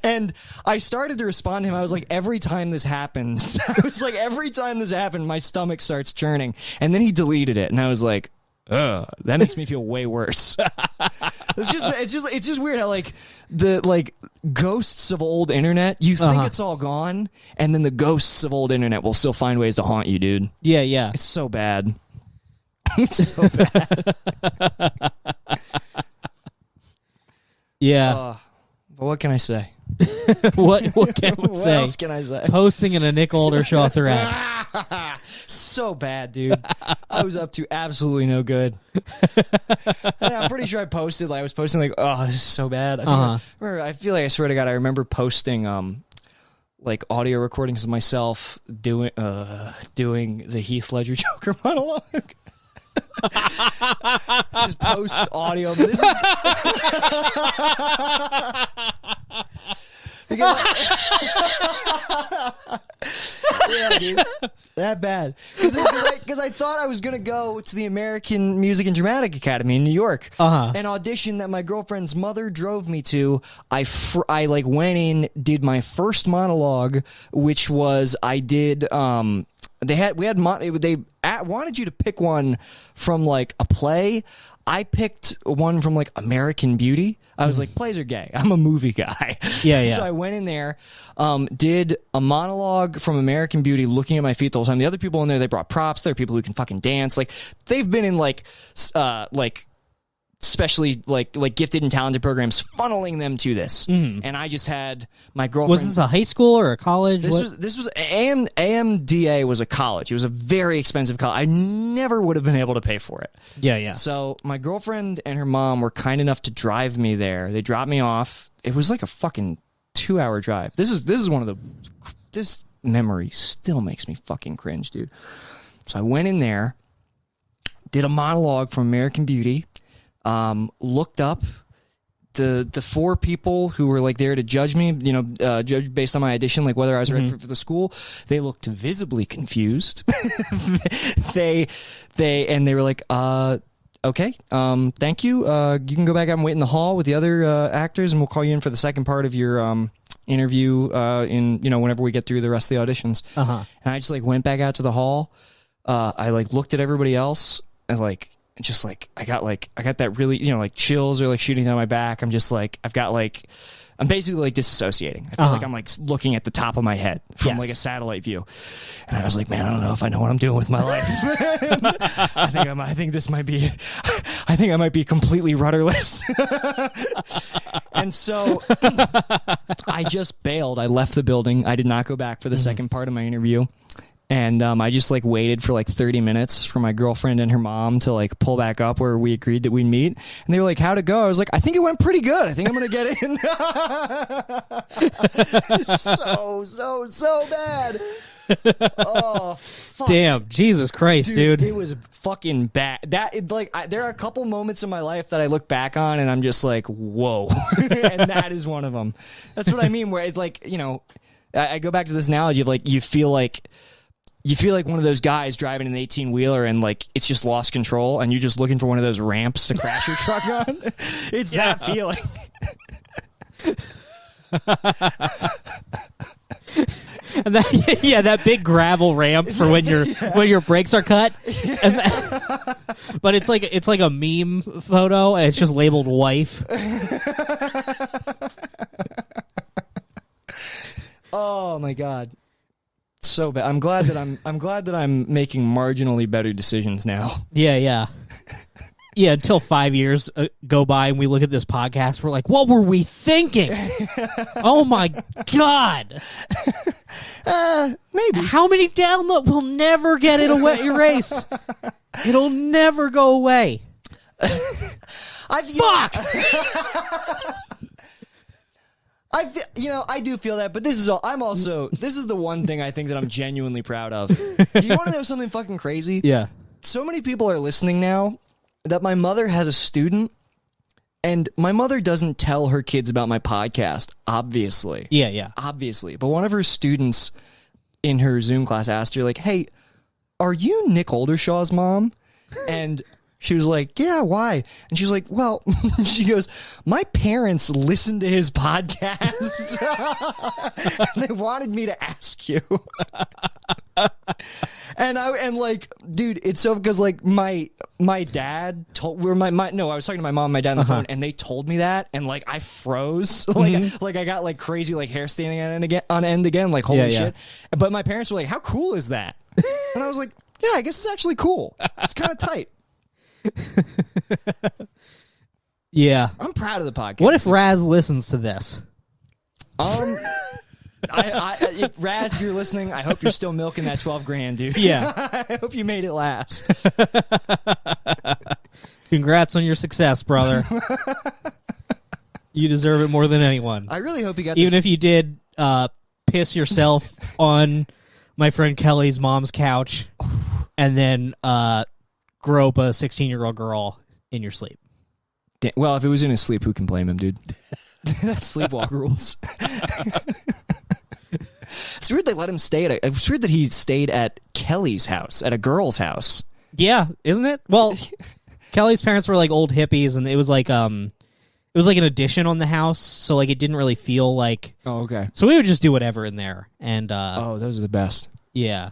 Speaker 1: And I started to respond to him. I was like, every time this happens, my stomach starts churning. And then he deleted it, and I was like, ugh, that makes me feel way worse. It's just weird how the ghosts of old internet, you think it's all gone, and then the ghosts of old internet will still find ways to haunt you, dude.
Speaker 2: Yeah.
Speaker 1: It's so bad. It's so bad.
Speaker 2: Yeah.
Speaker 1: But what can I say?
Speaker 2: What can we say?
Speaker 1: What else can I say?
Speaker 2: Posting in a Nick Oldershaw thread.
Speaker 1: So bad, dude. I was up to absolutely no good. Yeah, I'm pretty sure I posted. I was posting like, "Oh, this is so bad." I feel like I swear to God, I remember posting audio recordings of myself doing the Heath Ledger Joker monologue. Just post audio. But this yeah, dude, that bad. Because I thought I was gonna go to the American Music and Dramatic Academy in New York, an audition that my girlfriend's mother drove me to. I went in, did my first monologue, which was I did. They wanted you to pick one from a play. I picked one from American Beauty. I was like, plays are gay. I'm a movie guy.
Speaker 2: Yeah.
Speaker 1: So I went in there, did a monologue from American Beauty, looking at my feet the whole time. The other people in there, they brought props. There are people who can fucking dance. They've been in especially gifted and talented programs, funneling them to this. And I just had my girlfriend.
Speaker 2: Was this a high school or a college?
Speaker 1: This was AMDA was a college. It was a very expensive college. I never would have been able to pay for it.
Speaker 2: Yeah.
Speaker 1: So my girlfriend and her mom were kind enough to drive me there. They dropped me off. It was like a fucking 2-hour drive. This is one of this memory still makes me fucking cringe, dude. So I went in there, did a monologue from American Beauty. Looked up the 4 people who were there to judge me, judge based on my audition, whether I was right for the school. They looked visibly confused. they were like, okay, thank you. You can go back out and wait in the hall with the other actors, and we'll call you in for the second part of your interview whenever we get through the rest of the auditions. And I just went back out to the hall. I looked at everybody else and I got that really, chills are shooting down my back. I'm just I'm basically disassociating. I feel like I'm looking at the top of my head from a satellite view. And I was like, man, I don't know if I know what I'm doing with my life. I think I might be completely rudderless. And so I just bailed. I left the building. I did not go back for the second part of my interview. And I just waited for 30 minutes for my girlfriend and her mom to pull back up where we agreed that we'd meet. And they were like, how'd it go? I was like, I think it went pretty good. I think I'm going to get in. so bad. Oh, fuck.
Speaker 2: Damn, Jesus Christ, dude.
Speaker 1: It was fucking bad. There are a couple moments in my life that I look back on and I'm just like, whoa. And that is one of them. That's what I mean, where it's I go back to this analogy of you feel like one of those guys driving an 18-wheeler and it's just lost control and you're just looking for one of those ramps to crash your truck on. It's that feeling.
Speaker 2: And that big gravel ramp for when your brakes are cut. But it's like a meme photo and it's just labeled wife.
Speaker 1: Oh my God. So bad. I'm glad that I'm making marginally better decisions now.
Speaker 2: Yeah. Yeah, until 5 years go by and we look at this podcast, we're like, what were we thinking? Oh my God.
Speaker 1: Maybe.
Speaker 2: How many downloads? We'll never get it erased. It'll never go away. Fuck!
Speaker 1: I do feel that, but this is the one thing I think that I'm genuinely proud of. Do you want to know something fucking crazy?
Speaker 2: Yeah.
Speaker 1: So many people are listening now that my mother has a student, and my mother doesn't tell her kids about my podcast, obviously.
Speaker 2: Yeah.
Speaker 1: Obviously. But one of her students in her Zoom class asked her, like, hey, are you Nick Oldershaw's mom? And she was like, yeah, why? And she was like, well, she goes, my parents listened to his podcast. And they wanted me to ask you. And like, dude, it's so because like my dad told I was talking to my mom and my dad on the phone, and they told me that, and like I froze, like I got like crazy like hair standing on end again, like holy shit. But my parents were like, how cool is that? And I was like, yeah, I guess it's actually cool. It's kind of tight.
Speaker 2: Yeah,
Speaker 1: I'm proud of the podcast.
Speaker 2: What if Raz listens to this?
Speaker 1: If Raz, if you're listening, I hope you're still milking that 12 grand, dude.
Speaker 2: Yeah.
Speaker 1: I hope you made it last.
Speaker 2: Congrats on your success, brother. You deserve it more than anyone.
Speaker 1: I really hope you got
Speaker 2: Even if you did piss yourself on my friend Kelly's mom's couch and then grope a 16-year-old girl in your sleep.
Speaker 1: Well, if it was in his sleep, who can blame him, dude? That's sleepwalk rules. It's weird they let him stay at it's weird that he stayed at Kelly's house, at a girl's house.
Speaker 2: Yeah, isn't it? Well, Kelly's parents were like old hippies, and it was like an addition on the house, so like it didn't really feel like.
Speaker 1: Oh, okay.
Speaker 2: So we would just do whatever in there, and
Speaker 1: those are the best.
Speaker 2: Yeah.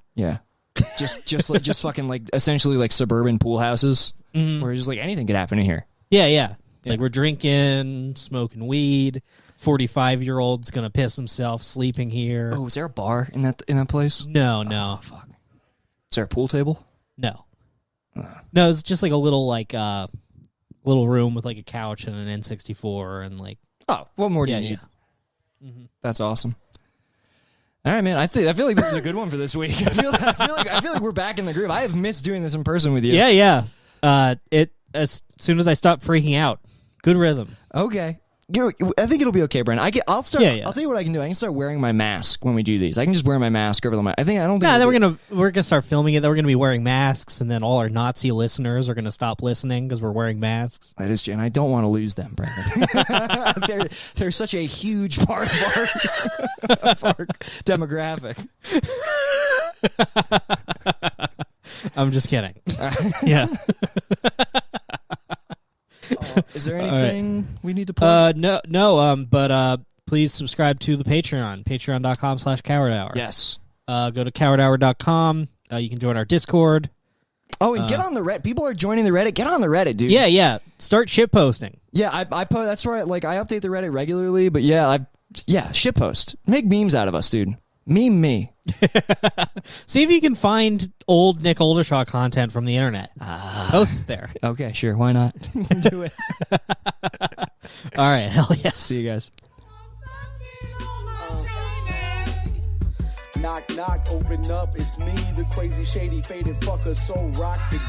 Speaker 1: just fucking like essentially like suburban pool houses where just like anything could happen in here.
Speaker 2: Yeah. It's like we're drinking, smoking weed. 45-year-old's gonna piss himself sleeping here.
Speaker 1: Oh, is there a bar in that place?
Speaker 2: No.
Speaker 1: Oh, fuck. Is there a pool table?
Speaker 2: No. No, it's just like a little little room with like a couch and an N64 and like.
Speaker 1: Oh, what more do you need? Mm-hmm. That's awesome. All right, man. I feel like this is a good one for this week. I feel like we're back in the groove. I have missed doing this in person with you.
Speaker 2: Yeah. As soon as I stop freaking out, good rhythm.
Speaker 1: Okay. I think it'll be okay, Brent. I'll start.
Speaker 2: Yeah.
Speaker 1: I'll tell you what I can do. I can start wearing my mask when we do these. I can just wear my mask over the mask. Then
Speaker 2: we're gonna start filming it. Then we're gonna be wearing masks, and then all our Nazi listeners are gonna stop listening because we're wearing masks.
Speaker 1: That is, and I don't want to lose them, Brandon. they're such a huge part of our demographic.
Speaker 2: I'm just kidding. Yeah.
Speaker 1: Is there anything we need to plug?
Speaker 2: No. But please subscribe to the Patreon, patreon.com/Coward Hour.
Speaker 1: Yes.
Speaker 2: Go to cowardhour.com. You can join our Discord.
Speaker 1: Oh, and get on the Reddit. People are joining the Reddit. Get on the Reddit, dude.
Speaker 2: Yeah. Start shit posting.
Speaker 1: Yeah, I post. That's right. Like I update the Reddit regularly, but shit post. Make memes out of us, dude. Meme me.
Speaker 2: See if you can find old Nick Oldershaw content from the internet. Post it there.
Speaker 1: Okay, sure. Why not? Do it.
Speaker 2: All right. Hell yeah.
Speaker 1: See you guys.
Speaker 3: Knock, knock, open up, it's me, the crazy, shady, faded fucker, so rock the G.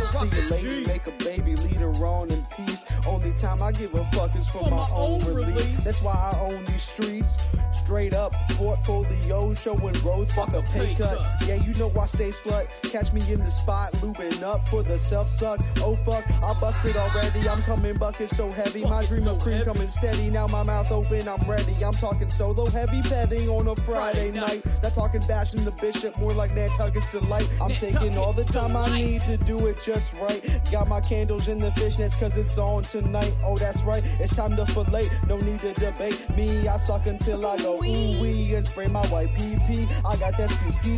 Speaker 3: See you lady, make a baby, lead her on in peace. Only time I give a fuck is for my own release. That's why I own these streets. Straight up, portfolio showing growth, fuck a pay cut. Yeah, you know I stay slut. Catch me in the spot, looping up for the self-suck. Oh fuck, I busted already, I'm coming bucket so heavy. My dream of cream coming steady, now my mouth open, I'm ready. I'm talking solo, heavy petting on a Friday night. That's talking bashing the bishop, more like Nantucket's delight. I'm taking all the time I need to do it just right. Got my candles in the fishnets cause it's on tonight. Oh, that's right, it's time to fillet. No need to debate me, I suck until I go ooh-wee and spray my white pee-pee. I got that ski.